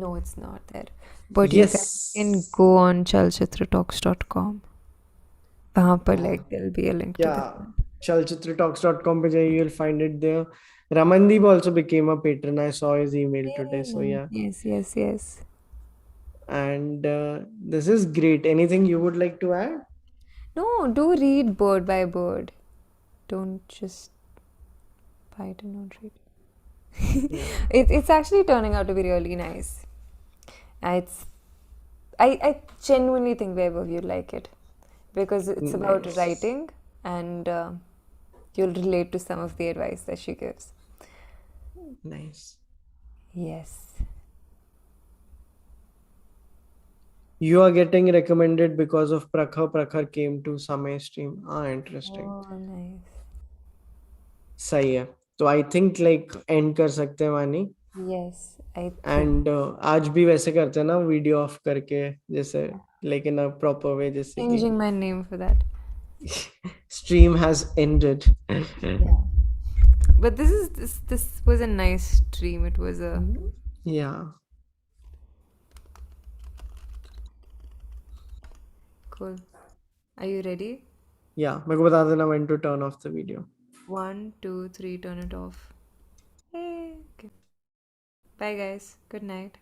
No, it's not there. But you guys can Yes. go on chalchitratalks.com. वहाँ पर हाँ, there'll be a link to the yeah. Chalchitratalks.com पे जाइए, you'll find it there. Ramandeep also became a patron. I saw his email today. So Yay. yeah. Yes, yes, yes. And this is great. Anything you would like to add? No, do read Bird by Bird. Don't just buy it and not read. Yeah. It's actually turning out to be really nice. It's I genuinely think Vaibhav you'd like it because it's about Nice. writing and you'll relate to some of the advice that she gives. Nice. Yes. You are getting recommended because of Prakhar. Prakhar came to Samay stream. Ah, interesting. Oh, nice. सही है. तो I think like and कर सकते हैं वानी. Yes, I think. And आज भी वैसे करते हैं ना, वीडियो ऑफ करके, जैसे लेकिन अब प्रॉपर वे, जैसे कि Changing my name for that. stream has ended. Yeah. But this was a nice stream. It was a Yeah. cool. Are you ready? Yeah, मेरे को बता देना when to turn off the video. 1, 2, 3, turn it off. Hey. Okay. Bye, guys. Good night.